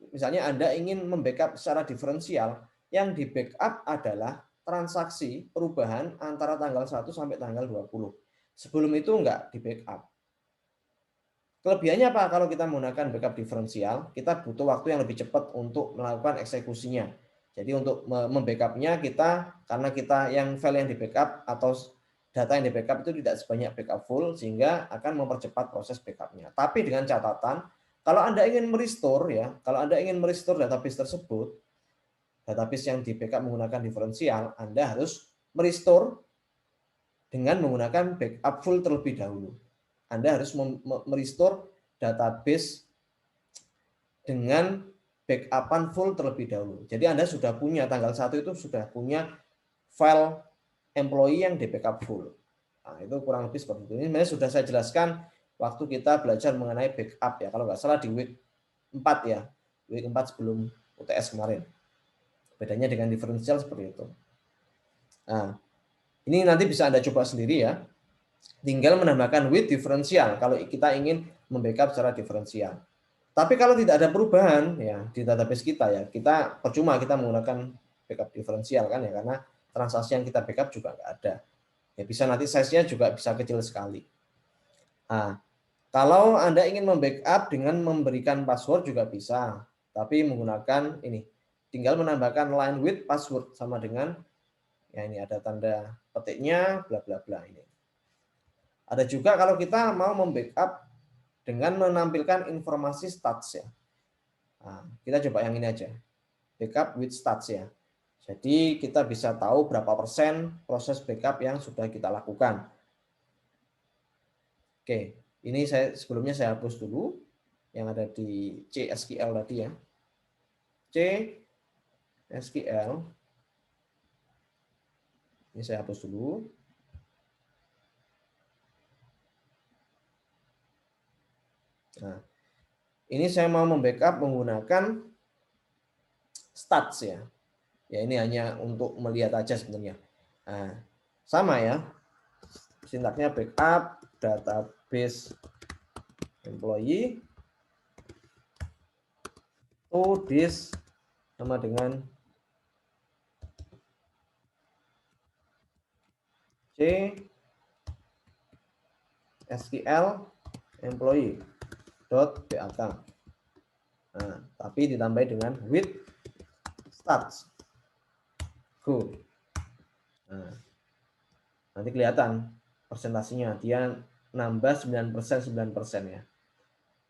misalnya Anda ingin membackup secara diferensial, yang di backup adalah transaksi perubahan antara tanggal 1 sampai tanggal 20. Sebelum itu enggak di backup. Kelebihannya apa? Kalau kita menggunakan backup diferensial, kita butuh waktu yang lebih cepat untuk melakukan eksekusinya. Jadi untuk membackupnya kita, karena kita yang file yang di backup atau data yang di backup itu tidak sebanyak backup full, sehingga akan mempercepat proses backupnya. Tapi dengan catatan, kalau Anda ingin merestore ya, kalau Anda ingin merestore database tersebut, database yang di backup menggunakan diferensial, Anda harus merestore dengan menggunakan backup full terlebih dahulu. Anda harus merestore database dengan backupan full terlebih dahulu. Jadi Anda sudah punya tanggal 1 itu sudah punya file employee yang di backup full. Nah, itu kurang lebih seperti itu. Ini sebenarnya sudah saya jelaskan waktu kita belajar mengenai backup ya. Kalau nggak salah di week 4 ya. Week 4 sebelum UTS kemarin. Bedanya dengan diferensial seperti itu. Nah, ini nanti bisa Anda coba sendiri ya. Tinggal menambahkan with diferensial kalau kita ingin membackup secara diferensial. Tapi kalau tidak ada perubahan ya di database kita ya, kita percuma kita menggunakan backup diferensial kan ya, karena transaksi yang kita backup juga nggak ada. Ya bisa nanti size-nya juga bisa kecil sekali. Nah, kalau Anda ingin membackup dengan memberikan password juga bisa, tapi menggunakan ini, tinggal menambahkan line with password sama dengan ya ini ada tanda petiknya bla bla bla ini. Ada juga kalau kita mau membackup dengan menampilkan informasi stats ya. Nah, kita coba yang ini aja. Backup with stats ya. Jadi kita bisa tahu berapa persen proses backup yang sudah kita lakukan. Oke, ini sebelumnya saya hapus dulu yang ada di CSQL tadi ya. CSQL. Ini saya hapus dulu. Nah, ini saya mau membackup menggunakan stats ya. Ya ini hanya untuk melihat aja sebenarnya. Nah, sama ya. Sintaknya backup database employee to this sama dengan C SQL employee .bak. Nah, tapi ditambah dengan with stats. Go. Nah, nanti kelihatan persentasinya dia nambah 9% ya.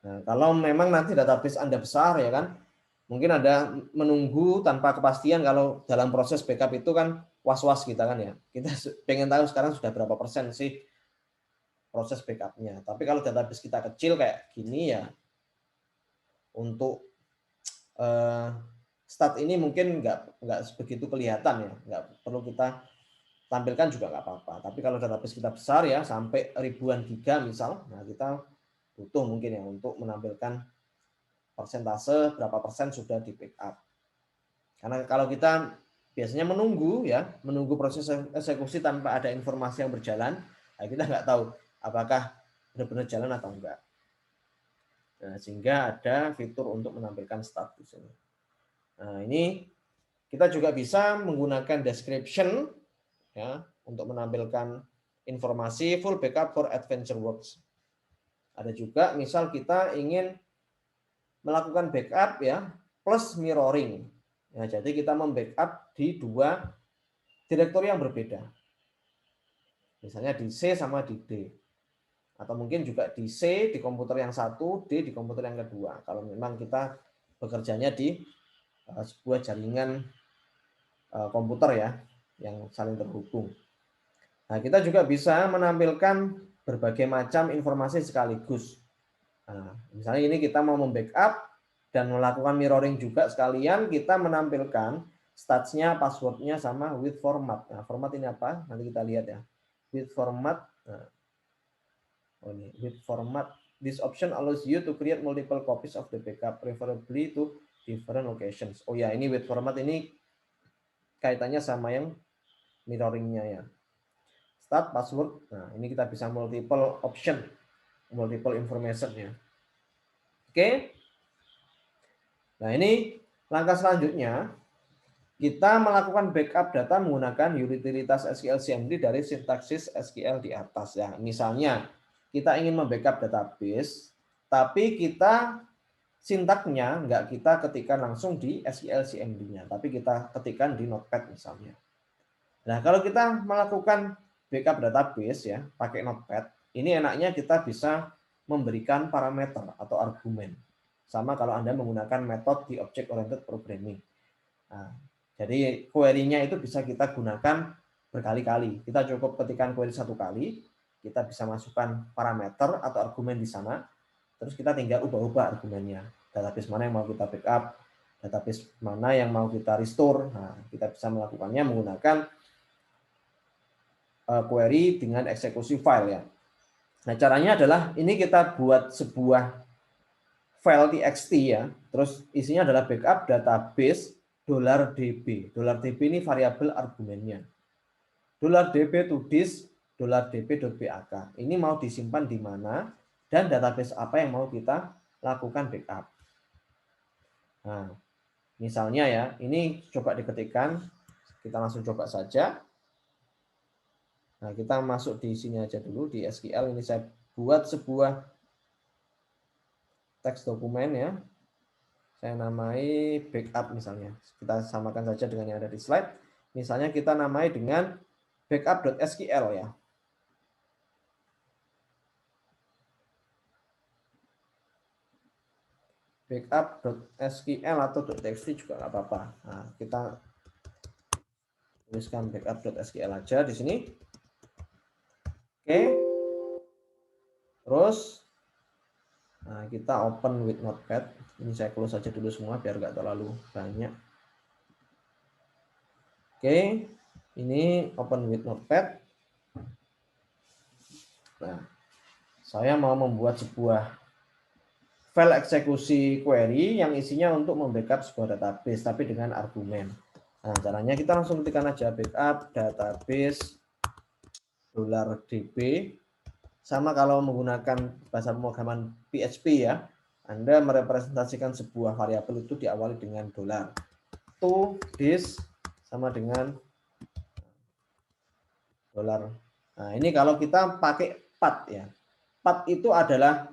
Nah, kalau memang nanti database Anda besar ya kan, mungkin Anda menunggu tanpa kepastian kalau dalam proses backup itu kan was-was kita kan ya. Kita pengen tahu sekarang sudah berapa persen sih proses backupnya. Tapi kalau database kita kecil kayak gini ya, untuk stat ini mungkin nggak begitu kelihatan ya, nggak perlu kita tampilkan juga nggak apa-apa. Tapi kalau database kita besar ya sampai ribuan giga misal, nah kita butuh mungkin ya untuk menampilkan persentase berapa persen sudah di backup. Karena kalau kita biasanya menunggu proses eksekusi tanpa ada informasi yang berjalan, nah kita nggak tahu apakah benar-benar jalan atau enggak. Nah, sehingga ada fitur untuk menampilkan stat di sini. Nah, ini kita juga bisa menggunakan description ya untuk menampilkan informasi full backup for adventure works. Ada juga misal kita ingin melakukan backup ya plus mirroring. Ya, jadi kita membackup di dua direktori yang berbeda. Misalnya di C sama di D. Atau mungkin juga di C di komputer yang satu, D di komputer yang kedua. Kalau memang kita bekerjanya di sebuah jaringan komputer ya yang saling terhubung. Nah, kita juga bisa menampilkan berbagai macam informasi sekaligus. Nah, misalnya ini kita mau membackup dan melakukan mirroring juga sekalian, kita menampilkan statsnya, passwordnya sama with format. Nah, format ini apa? Nanti kita lihat ya. With format. Nah, ini with format. This option allows you to create multiple copies of the backup, preferably to different locations. Oh ya, ini with format ini kaitannya sama yang mirroringnya ya. Start password. Nah, ini kita bisa multiple option, multiple information ya. Oke. Nah, ini langkah selanjutnya kita melakukan backup data menggunakan utilitas SQL CMD dari sintaksis SQL di atas ya. Misalnya kita ingin membackup database, tapi kita sintaknya nggak kita ketikkan langsung di SQL CMD-nya, tapi kita ketikkan di Notepad misalnya. Nah, kalau kita melakukan backup database ya pakai Notepad, ini enaknya kita bisa memberikan parameter atau argumen. Sama kalau Anda menggunakan metode di object oriented programming. Nah, jadi query-nya itu bisa kita gunakan berkali-kali. Kita cukup ketikkan query satu kali, kita bisa masukkan parameter atau argumen di sana, terus kita tinggal ubah-ubah argumennya. Database mana yang mau kita backup, database mana yang mau kita restore. Nah, kita bisa melakukannya menggunakan query dengan eksekusi file ya. Nah, caranya adalah ini kita buat sebuah file txt ya, terus isinya adalah backup database $db. $db ini variabel argumennya. $db to disk $db.bak. Ini mau disimpan di mana dan database apa yang mau kita lakukan backup. Nah, misalnya ya, ini coba diketikkan, kita langsung coba saja. Nah, kita masuk di sini aja dulu di SQL. Ini saya buat sebuah teks dokumen ya. Saya namai backup misalnya. Kita samakan saja dengan yang ada di slide. Misalnya kita namai dengan backup.sql ya. Backup.sql atau .txt juga nggak apa-apa. Nah, kita tuliskan backup.sql aja di sini. Oke. Terus nah, kita open with notepad. Ini saya close saja dulu semua biar nggak terlalu banyak. Oke, ini open with notepad. Nah, saya mau membuat sebuah file eksekusi query yang isinya untuk membackup sebuah database tapi dengan argumen. Nah, caranya kita langsung ketikkan aja backup database $db. Sama kalau menggunakan bahasa pemrograman PHP ya, Anda merepresentasikan sebuah variabel itu diawali dengan $. To disk sama dengan $. Nah, ini kalau kita pakai path ya. Path itu adalah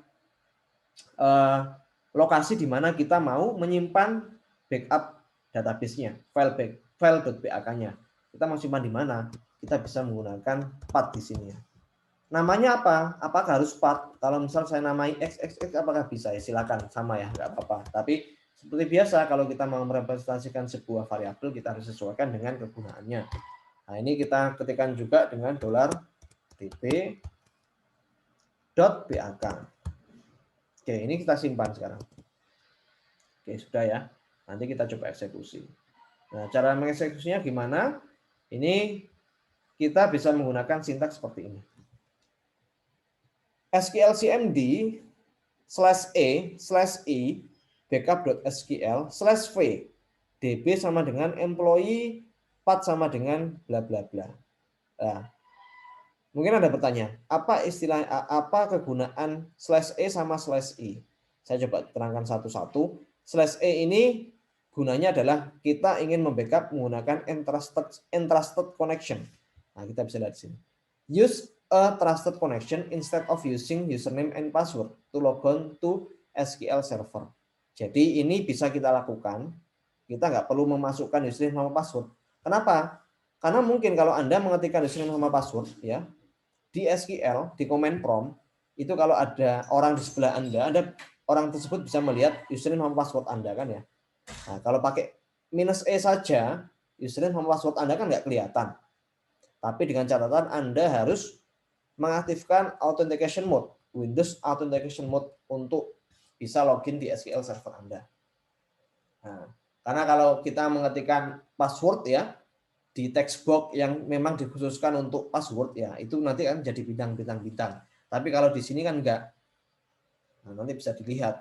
lokasi di mana kita mau menyimpan backup database-nya, file.bak-nya. Kita mau simpan di mana? Kita bisa menggunakan path di sini ya. Namanya apa? Apakah harus path? Kalau misal saya namai xxx apakah bisa? Ya silakan, sama ya, nggak apa-apa. Tapi seperti biasa kalau kita mau merepresentasikan sebuah variabel kita harus sesuaikan dengan kegunaannya. Nah, ini kita ketikkan juga dengan $db.bak. Oke, ini kita simpan sekarang. Oke, sudah ya. Nanti kita coba eksekusi. Nah, cara mengeksekusinya gimana? Ini kita bisa menggunakan sintaks seperti ini. SQL-cmd /e backup.sql/v db sama dengan employee, path sama dengan bla bla bla. Nah, mungkin ada pertanyaan, apa istilah apa kegunaan /e sama /e? Saya coba terangkan satu-satu. /e ini gunanya adalah kita ingin membackup menggunakan entrusted connection. Nah, kita bisa lihat di sini. Use a trusted connection instead of using username and password to log on to SQL server. Jadi ini bisa kita lakukan. Kita nggak perlu memasukkan username sama password. Kenapa? Karena mungkin kalau Anda mengetikkan username sama password ya di SQL, di command prompt, itu kalau ada orang di sebelah Anda orang tersebut bisa melihat username sama password Anda kan ya. Nah, kalau pakai -e saja, username sama password Anda kan nggak kelihatan. Tapi dengan catatan Anda harus mengaktifkan authentication mode, Windows authentication mode untuk bisa login di SQL server Anda. Nah, karena kalau kita mengetikkan password ya di text box yang memang dikhususkan untuk password ya, itu nanti kan jadi bintang-bintang. Tapi kalau di sini kan enggak. Nah, nanti bisa dilihat.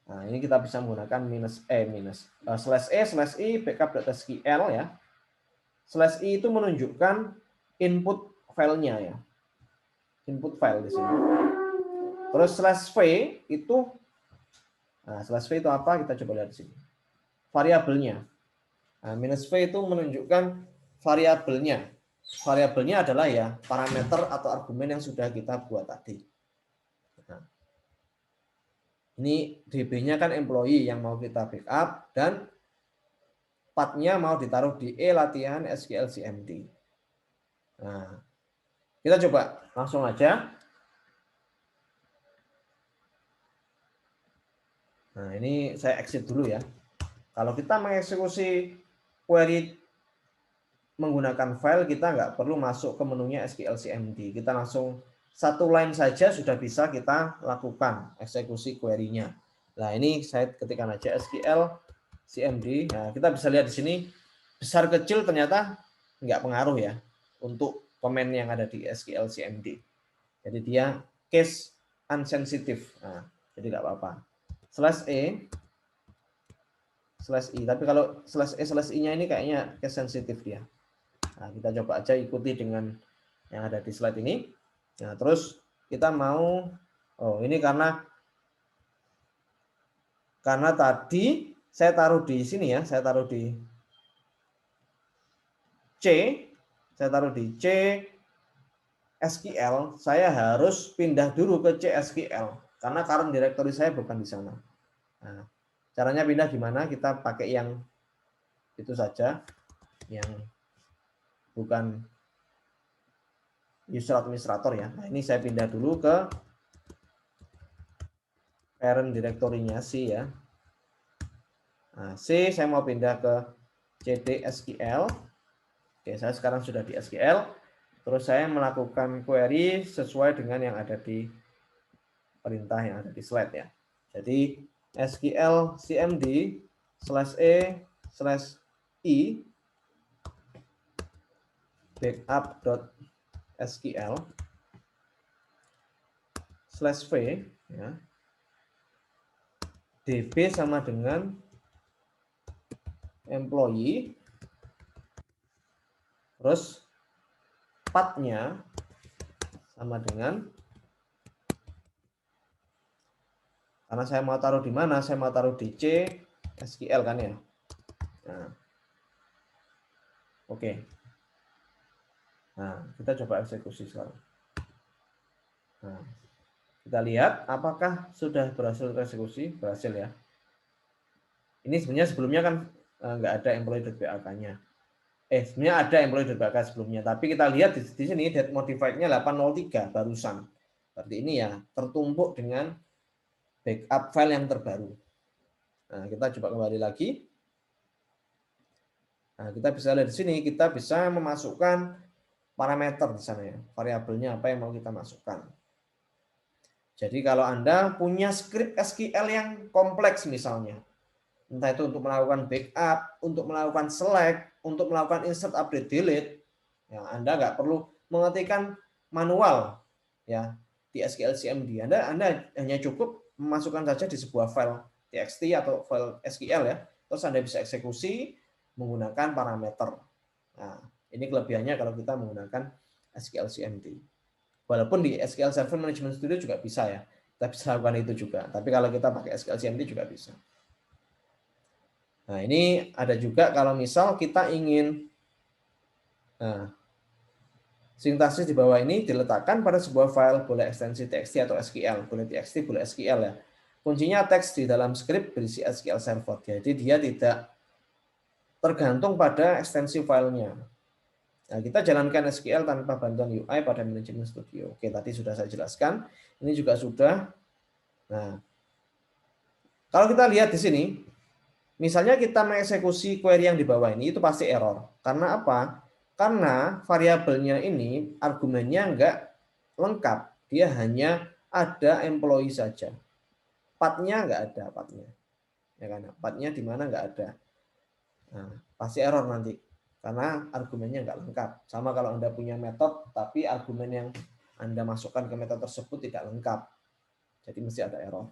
Nah, ini kita bisa menggunakan /e/i backup.sql ya. /i itu menunjukkan input filenya ya. Input file di sini. Terus /v itu /v itu apa? Kita coba lihat di sini. Variabelnya. Nah, -v itu menunjukkan variabelnya. Variabelnya adalah ya parameter atau argumen yang sudah kita buat tadi. Nah, ini DB-nya kan employee yang mau kita backup dan path-nya mau ditaruh di latihan SQL CMD. Nah, kita coba langsung aja. Nah, ini saya exit dulu ya. Kalau kita mengeksekusi query menggunakan file, kita nggak perlu masuk ke menunya SQL CMD. Kita langsung satu line saja sudah bisa kita lakukan eksekusi query-nya. Nah, ini saya ketikkan aja SQL CMD. Nah, kita bisa lihat di sini besar kecil ternyata nggak pengaruh ya untuk komen yang ada di SQL CMD. Jadi dia case unsensitive. Nah, jadi nggak apa-apa. /e /i. Tapi kalau /e/i-nya ini kayaknya case sensitive dia. Nah, kita coba aja ikuti dengan yang ada di slide ini. Nah, terus kita mau, ini karena tadi saya taruh di sini ya, saya taruh di C, SQL, saya harus pindah dulu ke CSQL karena current directory saya bukan di sana. Nah, caranya pindah gimana? Kita pakai yang itu saja, yang bukan user administrator ya. Nah, ini saya pindah dulu ke parent directory-nya C ya. Nah, C saya mau pindah ke CD SQL. Oke, saya sekarang sudah di SQL. Terus saya melakukan query sesuai dengan yang ada di perintah yang ada di slide ya. Jadi SQL CMD /e/i backup.sql /v ya. DB sama dengan employee, terus path-nya sama dengan, karena saya mau taruh di mana, saya mau taruh di C SQL kan ya. Nah, oke. Nah, kita coba eksekusi sekarang. Nah, kita lihat apakah sudah berhasil tereksekusi. Berhasil ya. Ini sebenarnya sebelumnya kan nggak ada employee.bak-nya. Sebenarnya ada employee.bak sebelumnya, tapi kita lihat di sini date modified-nya 803 barusan. Berarti ini ya tertumpuk dengan backup file yang terbaru. Nah, kita coba kembali lagi. Nah, kita bisa lihat di sini, kita bisa memasukkan parameter di sana ya, variabelnya apa yang mau kita masukkan. Jadi kalau Anda punya script SQL yang kompleks misalnya, entah itu untuk melakukan backup, untuk melakukan select, untuk melakukan insert, update, delete, ya Anda nggak perlu mengetikkan manual ya di SQL CMD. Anda hanya cukup memasukkan saja di sebuah file txt atau file SQL ya, terus Anda bisa eksekusi menggunakan parameter. Nah, ini kelebihannya kalau kita menggunakan SQL CMD. Walaupun di SQL Server Management Studio juga bisa ya, kita bisa lakukan itu juga. Tapi kalau kita pakai SQL CMD juga bisa. Nah, ini ada juga kalau misal kita ingin, nah, sintaksis di bawah ini diletakkan pada sebuah file, boleh ekstensi txt atau SQL, boleh txt, boleh SQL ya. Kuncinya teks di dalam script berisi SQL Server. Jadi dia tidak tergantung pada ekstensi filenya. Nah, kita jalankan SQL tanpa bantuan UI pada Management Studio. Oke, tadi sudah saya jelaskan. Ini juga sudah. Nah, kalau kita lihat di sini, misalnya kita mengeksekusi query yang di bawah ini, itu pasti error. Karena apa? Karena variabelnya ini, argumennya enggak lengkap. Dia hanya ada employee saja. Path-nya enggak ada path-nya. Ya kan? Path-nya di mana enggak ada. Nah, pasti error nanti. Karena argumennya enggak lengkap. Sama kalau Anda punya metode, tapi argumen yang Anda masukkan ke metode tersebut tidak lengkap. Jadi mesti ada error.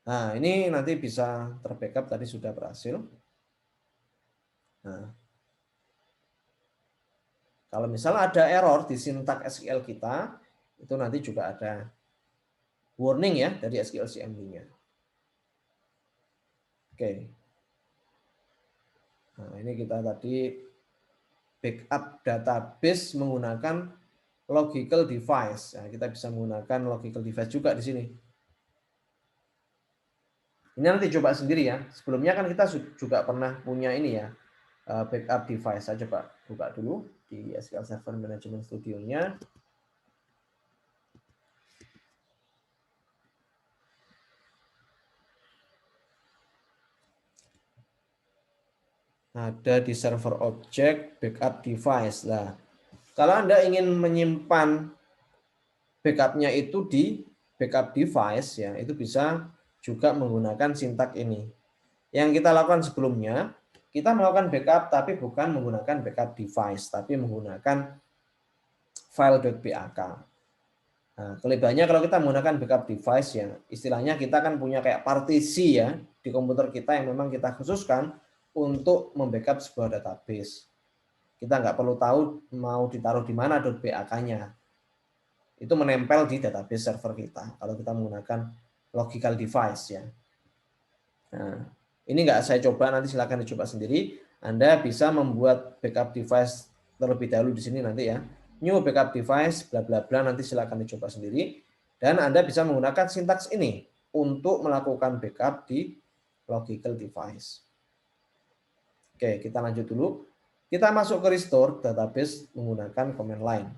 Nah, ini nanti bisa terbackup, tadi sudah berhasil. Nah, kalau misalnya ada error di sintak SQL kita, itu nanti juga ada warning ya dari SQL CMD-nya. Oke. Nah, ini kita tadi backup database menggunakan logical device. Nah, kita bisa menggunakan logical device juga di sini. Ini nanti coba sendiri ya. Sebelumnya kan kita juga pernah punya ini ya, backup device. Saya coba buka dulu di SQL Server Management Studio-nya. Ada di server object backup device. Nah, kalau Anda ingin menyimpan backupnya itu di backup device ya, itu bisa juga menggunakan sintak ini. Yang kita lakukan sebelumnya, kita melakukan backup tapi bukan menggunakan backup device, tapi menggunakan file.bak. Nah, kelebihannya kalau kita menggunakan backup device ya, istilahnya kita kan punya kayak partisi ya di komputer kita yang memang kita khususkan untuk membackup sebuah database. Kita nggak perlu tahu mau ditaruh di mana .bak-nya. Itu menempel di database server kita kalau kita menggunakan logical device ya. Nah, ini nggak saya coba, nanti silakan dicoba sendiri. Anda bisa membuat backup device terlebih dahulu di sini nanti ya. New backup device bla bla bla, nanti silakan dicoba sendiri. Dan Anda bisa menggunakan sintaks ini untuk melakukan backup di logical device. Oke, kita lanjut dulu. Kita masuk ke restore database menggunakan command line.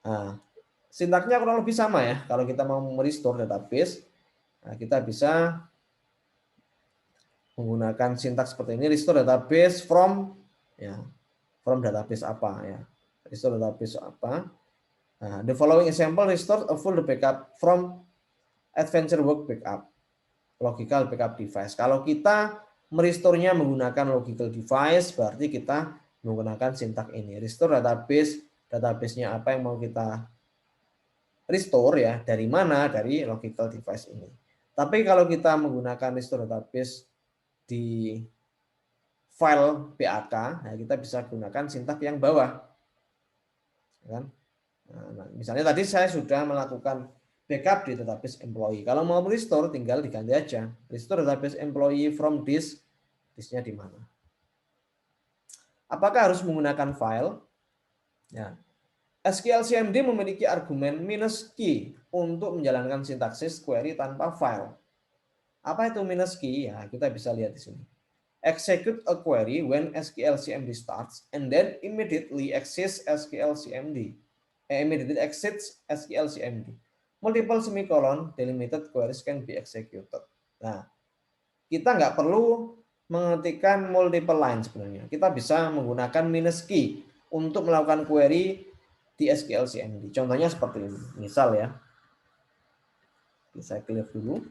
Nah, sintaknya kurang lebih sama ya. Kalau kita mau merestore database, nah kita bisa menggunakan sintaks seperti ini, restore database from ya, from database apa ya. Restore database apa? Nah, the following example restore a full backup from adventure work backup. Logical backup device. Kalau kita merestore-nya menggunakan logical device, berarti kita menggunakan sintak ini. Restore database, database-nya apa yang mau kita restore ya, dari mana? Dari logical device ini. Tapi kalau kita menggunakan restore database di file BAK, nah kita bisa gunakan sintak yang bawah. Kan? Nah, misalnya tadi saya sudah melakukan backup di database employee. Kalau mau restore tinggal diganti aja. Restore database employee from disk. Disknya di mana? Apakah harus menggunakan file? Ya. SQL CMD memiliki argumen "-key" untuk menjalankan sintaksis query tanpa file. Apa itu "-key"? Ya, kita bisa lihat di sini. Execute a query when SQL CMD starts and then immediately exits SQL CMD. Immediately exits SQL CMD. Multiple semicolon delimited queries can be executed. Nah, kita nggak perlu mengetikkan multiple line sebenarnya. Kita bisa menggunakan "-key" untuk melakukan query di SQL CMD. Contohnya seperti ini. Misal ya, saya clear dulu.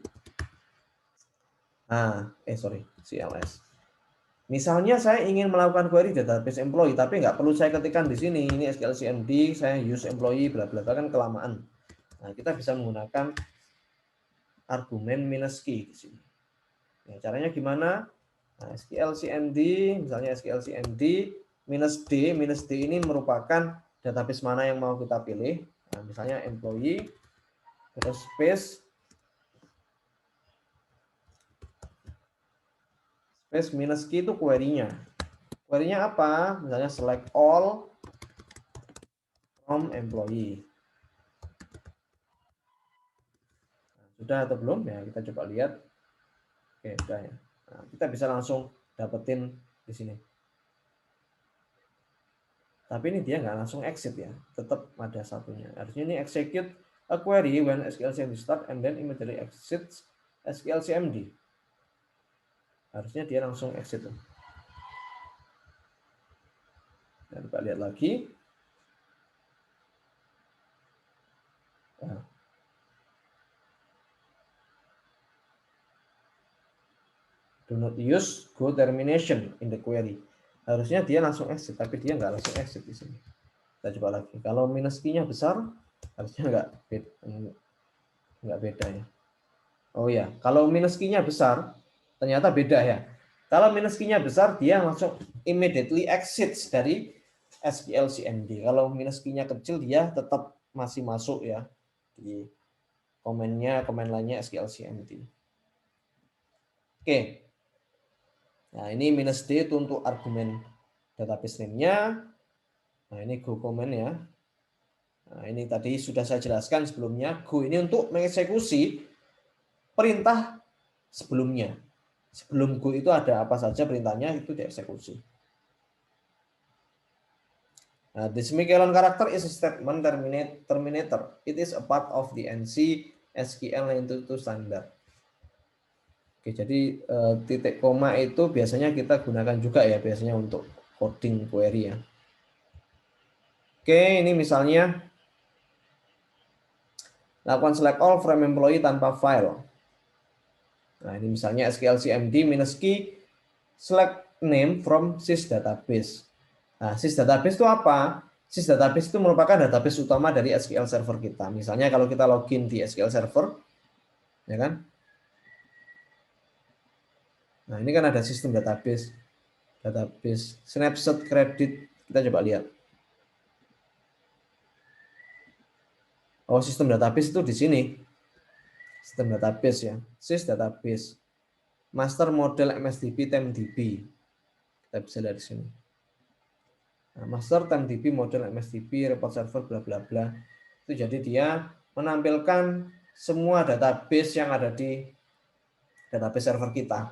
CLS. Misalnya saya ingin melakukan query database employee, tapi nggak perlu saya ketikkan di sini. Ini SQL CMD, saya use employee, bla bla bla, kan kelamaan. Nah, kita bisa menggunakan argumen "-key di sini. Nah, caranya gimana? Nah, SQL CMD, misalnya SQL CMD -d ini merupakan database mana yang mau kita pilih. Nah, misalnya employee, terus space -key itu query-nya. Query-nya apa? Misalnya select all from employee. Nah, sudah atau belum? Ya, kita coba lihat. Oke, sudah ya. Nah, kita bisa langsung dapetin di sini. Tapi ini dia nggak langsung exit ya, tetap ada satunya. Harusnya ini execute a query when SQL CMD start and then immediately exits SQL CMD. Harusnya dia langsung exit. Nah, kita lihat lagi. Nah. Do not use go termination in the query. Harusnya dia langsung exit, tapi dia nggak langsung exit di sini. Kita coba lagi. Kalau -key-nya besar, harusnya nggak beda ya. Oh ya, kalau -key-nya besar, ternyata beda ya. Kalau -key-nya besar, dia langsung immediately exits dari SQL CMD. Kalau -key-nya kecil, dia tetap masih masuk ya di komen lainnya SQL CMD. Oke. Nah, ini -d itu untuk argumen database name-nya. Nah, ini go command ya. Nah, ini tadi sudah saya jelaskan sebelumnya. Go ini untuk mengeksekusi perintah sebelumnya. Sebelum go itu ada apa saja perintahnya itu dieksekusi. Nah, the semicolon character is a statement terminator. It is a part of the NC SQL 922 standard. Oke, jadi titik koma itu biasanya kita gunakan juga ya biasanya untuk coding query ya. Oke, ini misalnya lakukan select all from employee tanpa file. Nah, ini misalnya SQL cmd minus key select name from sys database. Nah, sys database itu apa? Sys database itu merupakan database utama dari SQL Server kita. Misalnya kalau kita login di SQL Server, ya kan? Nah, ini kan ada sistem database, snapshot kredit. Kita coba lihat. Oh, sistem database itu di sini. Sistem database ya. Sys database. Master model MSDB TMDB. Kita bisa lihat di sini. Nah, master TMDB model MSDB report server bla bla bla. Itu jadi dia menampilkan semua database yang ada di database server kita.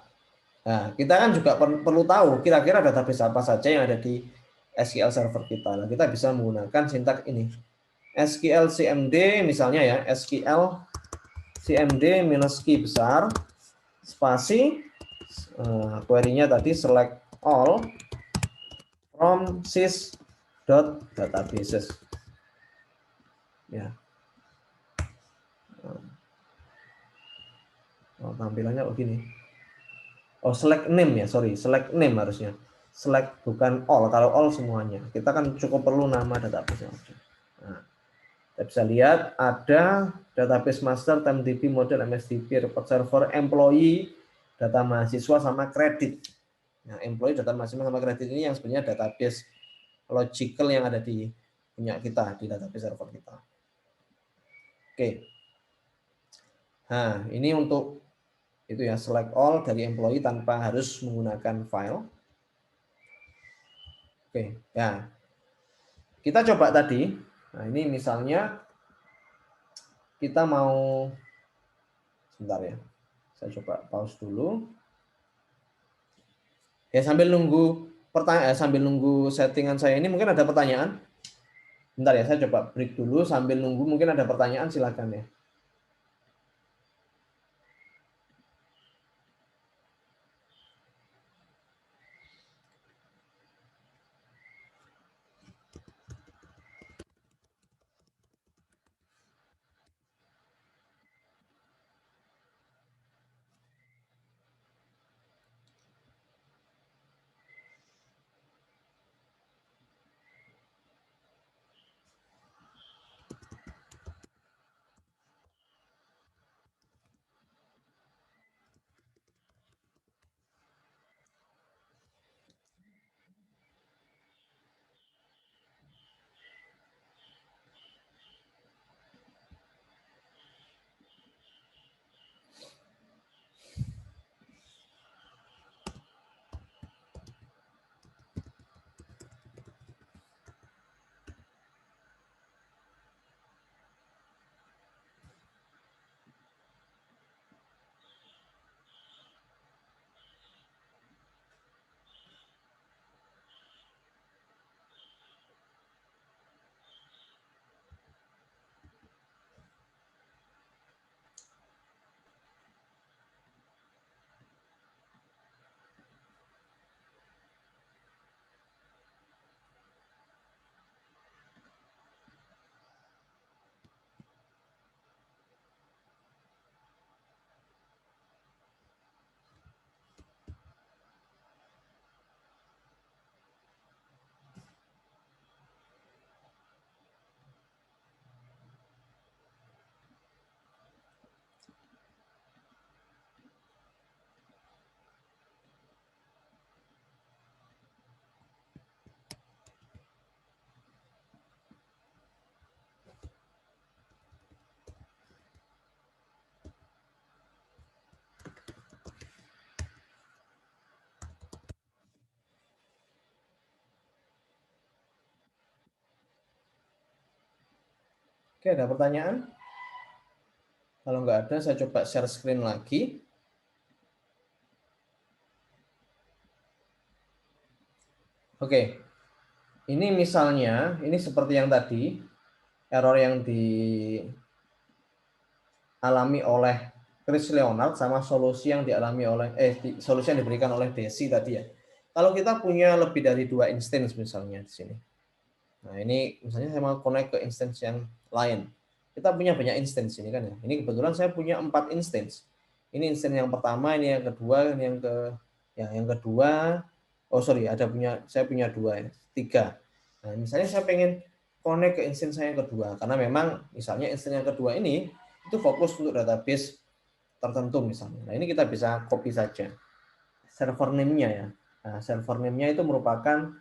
Nah, kita kan juga perlu tahu kira-kira database apa saja yang ada di SQL server kita. Nah, kita bisa menggunakan sintak ini. SQL cmd misalnya ya, SQL cmd minus key besar spasi query-nya tadi select all from sys.databases. Ya. Oh, tampilannya begini. Oh, select name ya, sorry, select name harusnya. Select bukan all, kalau all semuanya. Kita kan cukup perlu nama database. Nah, kita bisa lihat ada database master, TimeDB, model, MSDB, report server, employee, data mahasiswa, sama kredit. Nah, employee, data mahasiswa, sama kredit ini yang sebenarnya database logical yang ada di punya kita, di database server kita. Oke. Nah, ini untuk itu ya, select all dari employee tanpa harus menggunakan file. Oke, ya. Kita coba tadi. Nah, ini misalnya kita mau sebentar ya. Saya coba pause dulu. Ya, sambil nunggu pertanyaan, sambil nunggu settingan saya ini mungkin ada pertanyaan. Bentar ya, saya coba break dulu sambil nunggu, mungkin ada pertanyaan, silakan ya. Oke, ada pertanyaan? Kalau nggak ada, saya coba share screen lagi. Oke, ini misalnya, ini seperti yang tadi, error yang dialami oleh Chris Leonard sama solusi yang dialami oleh solusi yang diberikan oleh Desi tadi ya. Kalau kita punya lebih dari 2 instance misalnya di sini. Nah, ini misalnya saya mau connect ke instance yang lain. Kita punya banyak instance ini kan ya. Ini kebetulan saya punya 4 instance. Ini instance yang pertama, ini yang kedua, ini yang kedua. Oh sorry, saya punya 2 ya, 3. Nah, misalnya saya pengen connect ke instance saya yang kedua karena memang misalnya instance yang kedua ini itu fokus untuk database tertentu misalnya. Nah, ini kita bisa copy saja server name-nya ya. Nah, server name-nya itu merupakan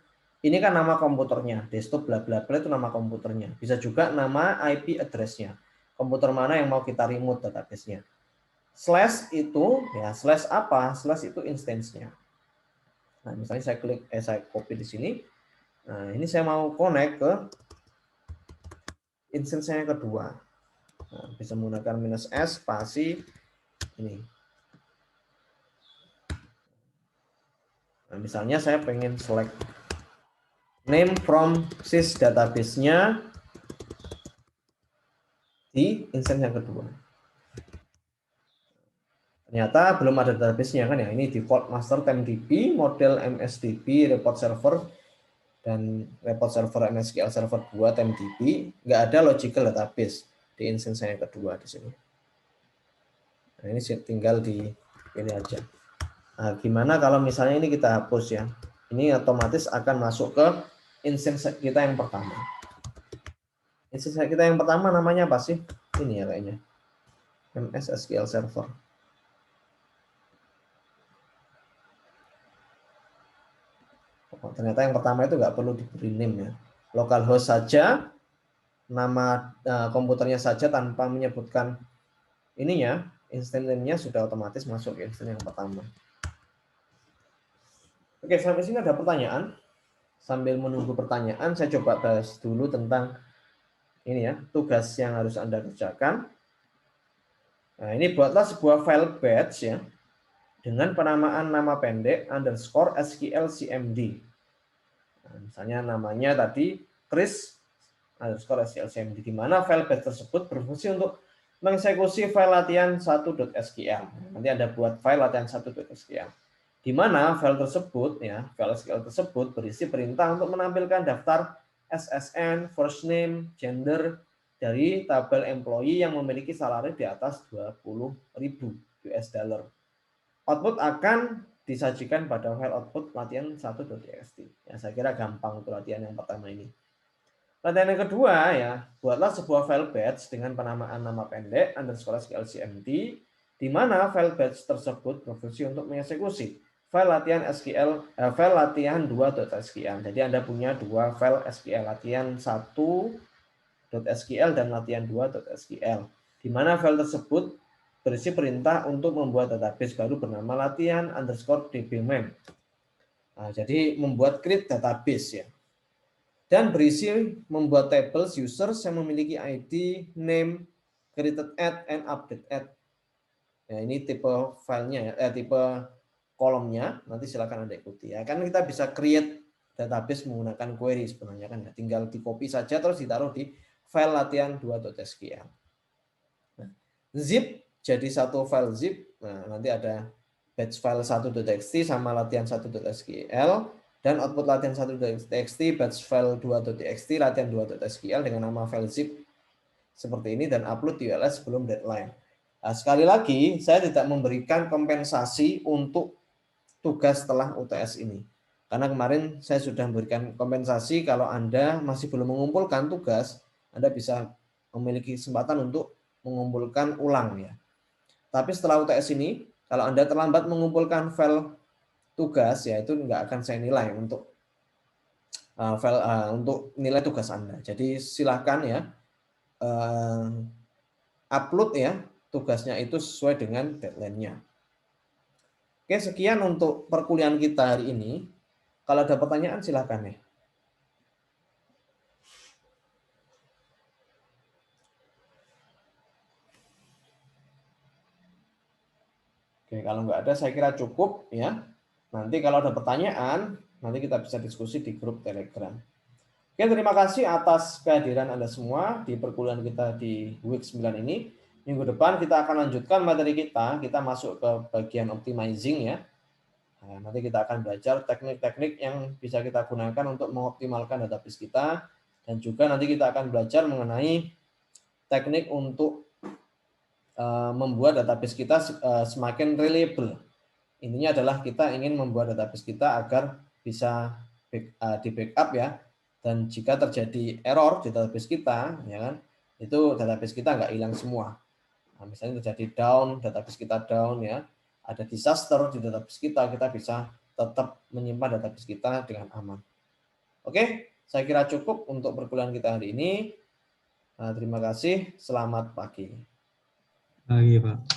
ini kan nama komputernya, desktop bla bla bla itu nama komputernya. Bisa juga nama IP address-nya. Komputer mana yang mau kita remote database-nya. Slash itu ya slash apa? Slash itu instance-nya. Nah, misalnya saya copy di sini. Nah, ini saya mau connect ke instance yang kedua. Nah, bisa menggunakan -s spasi ini. Nah, misalnya saya pengen select name from sys database-nya di instance yang kedua. Ternyata belum ada database-nya kan ya. Ini default master TimeDB, model MSDB, report server, dan report server MSQL server 2 TimeDB. Nggak ada logical database di instance yang kedua di sini. Nah, ini tinggal di ini aja. Nah, gimana kalau misalnya ini kita hapus ya. Ini otomatis akan masuk ke instance kita yang pertama. Instance kita yang pertama namanya apa sih? Ini ya kayaknya. MS SQL Server. Oh, ternyata yang pertama itu nggak perlu diberi name ya. Localhost saja, nama komputernya saja tanpa menyebutkan ininya, instance name-nya sudah otomatis masuk ke instance yang pertama. Oke, sampai sini ada pertanyaan. Sambil menunggu pertanyaan, saya coba bahas dulu tentang ini ya, tugas yang harus Anda kerjakan. Nah, ini buatlah sebuah file batch ya, dengan penamaan nama pendek underscore SQL CMD. Nah, misalnya namanya tadi Chris underscore SQL CMD, di mana file batch tersebut berfungsi untuk mengeksekusi file latihan 1.sql. Nanti Anda buat file latihan 1.sql. Di mana file tersebut ya, file SQL tersebut berisi perintah untuk menampilkan daftar SSN, first name, gender dari tabel employee yang memiliki salary di atas 20.000 US dollar. Output akan disajikan pada file output latihan 1.txt. Ya, saya kira gampang untuk latihan yang pertama ini. Latihan yang kedua ya, buatlah sebuah file batch dengan penamaan nama pendek underscore SQL CMD, di mana file batch tersebut berfungsi untuk mengeksekusi file latihan SQL, file latihan 2.sql. Jadi Anda punya dua file SQL, latihan 1.sql dan latihan 2.sql, di mana file tersebut berisi perintah untuk membuat database baru bernama latihan underscore dbmem. Nah, jadi membuat create database ya. Dan berisi membuat tables users yang memiliki ID, name, created at, and update at. Ya, ini tipe filenya ya, tipe kolomnya. Nanti silakan Anda ikuti ya. Kan kita bisa create database menggunakan query sebenarnya kan ya. Tinggal di copy saja terus ditaruh di file latihan 2.sql. Nah, zip jadi satu file zip. Nah, nanti ada batch file 1.txt sama latihan 1.sql, dan output latihan 1.txt, batch file 2.txt, latihan 2.sql dengan nama file zip seperti ini, dan upload di ULS sebelum deadline. Nah, sekali lagi, saya tidak memberikan kompensasi untuk tugas setelah UTS ini. Karena kemarin saya sudah memberikan kompensasi kalau Anda masih belum mengumpulkan tugas, Anda bisa memiliki kesempatan untuk mengumpulkan ulang ya. Tapi setelah UTS ini, kalau Anda terlambat mengumpulkan file tugas, ya itu nggak akan saya nilai untuk file untuk nilai tugas Anda. Jadi silahkan ya upload ya tugasnya itu sesuai dengan deadline-nya. Oke, sekian untuk perkuliahan kita hari ini. Kalau ada pertanyaan silahkan ya. Oke, kalau nggak ada saya kira cukup ya. Nanti kalau ada pertanyaan, nanti kita bisa diskusi di grup Telegram. Oke, terima kasih atas kehadiran Anda semua di perkuliahan kita di week 9 ini. Minggu depan kita akan lanjutkan materi kita. Kita masuk ke bagian optimizing ya. Nah, nanti kita akan belajar teknik-teknik yang bisa kita gunakan untuk mengoptimalkan database kita. Dan juga nanti kita akan belajar mengenai teknik untuk membuat database kita semakin reliable. Intinya adalah kita ingin membuat database kita agar bisa di backup ya. Dan jika terjadi error di database kita, ya kan, itu database kita nggak hilang semua. Nah, misalnya terjadi down, database kita down ya, ada disaster di database kita bisa tetap menyimpan database kita dengan aman. Oke, saya kira cukup untuk perkuliahan kita hari ini. Terima kasih, selamat pagi. Pagi, Pak.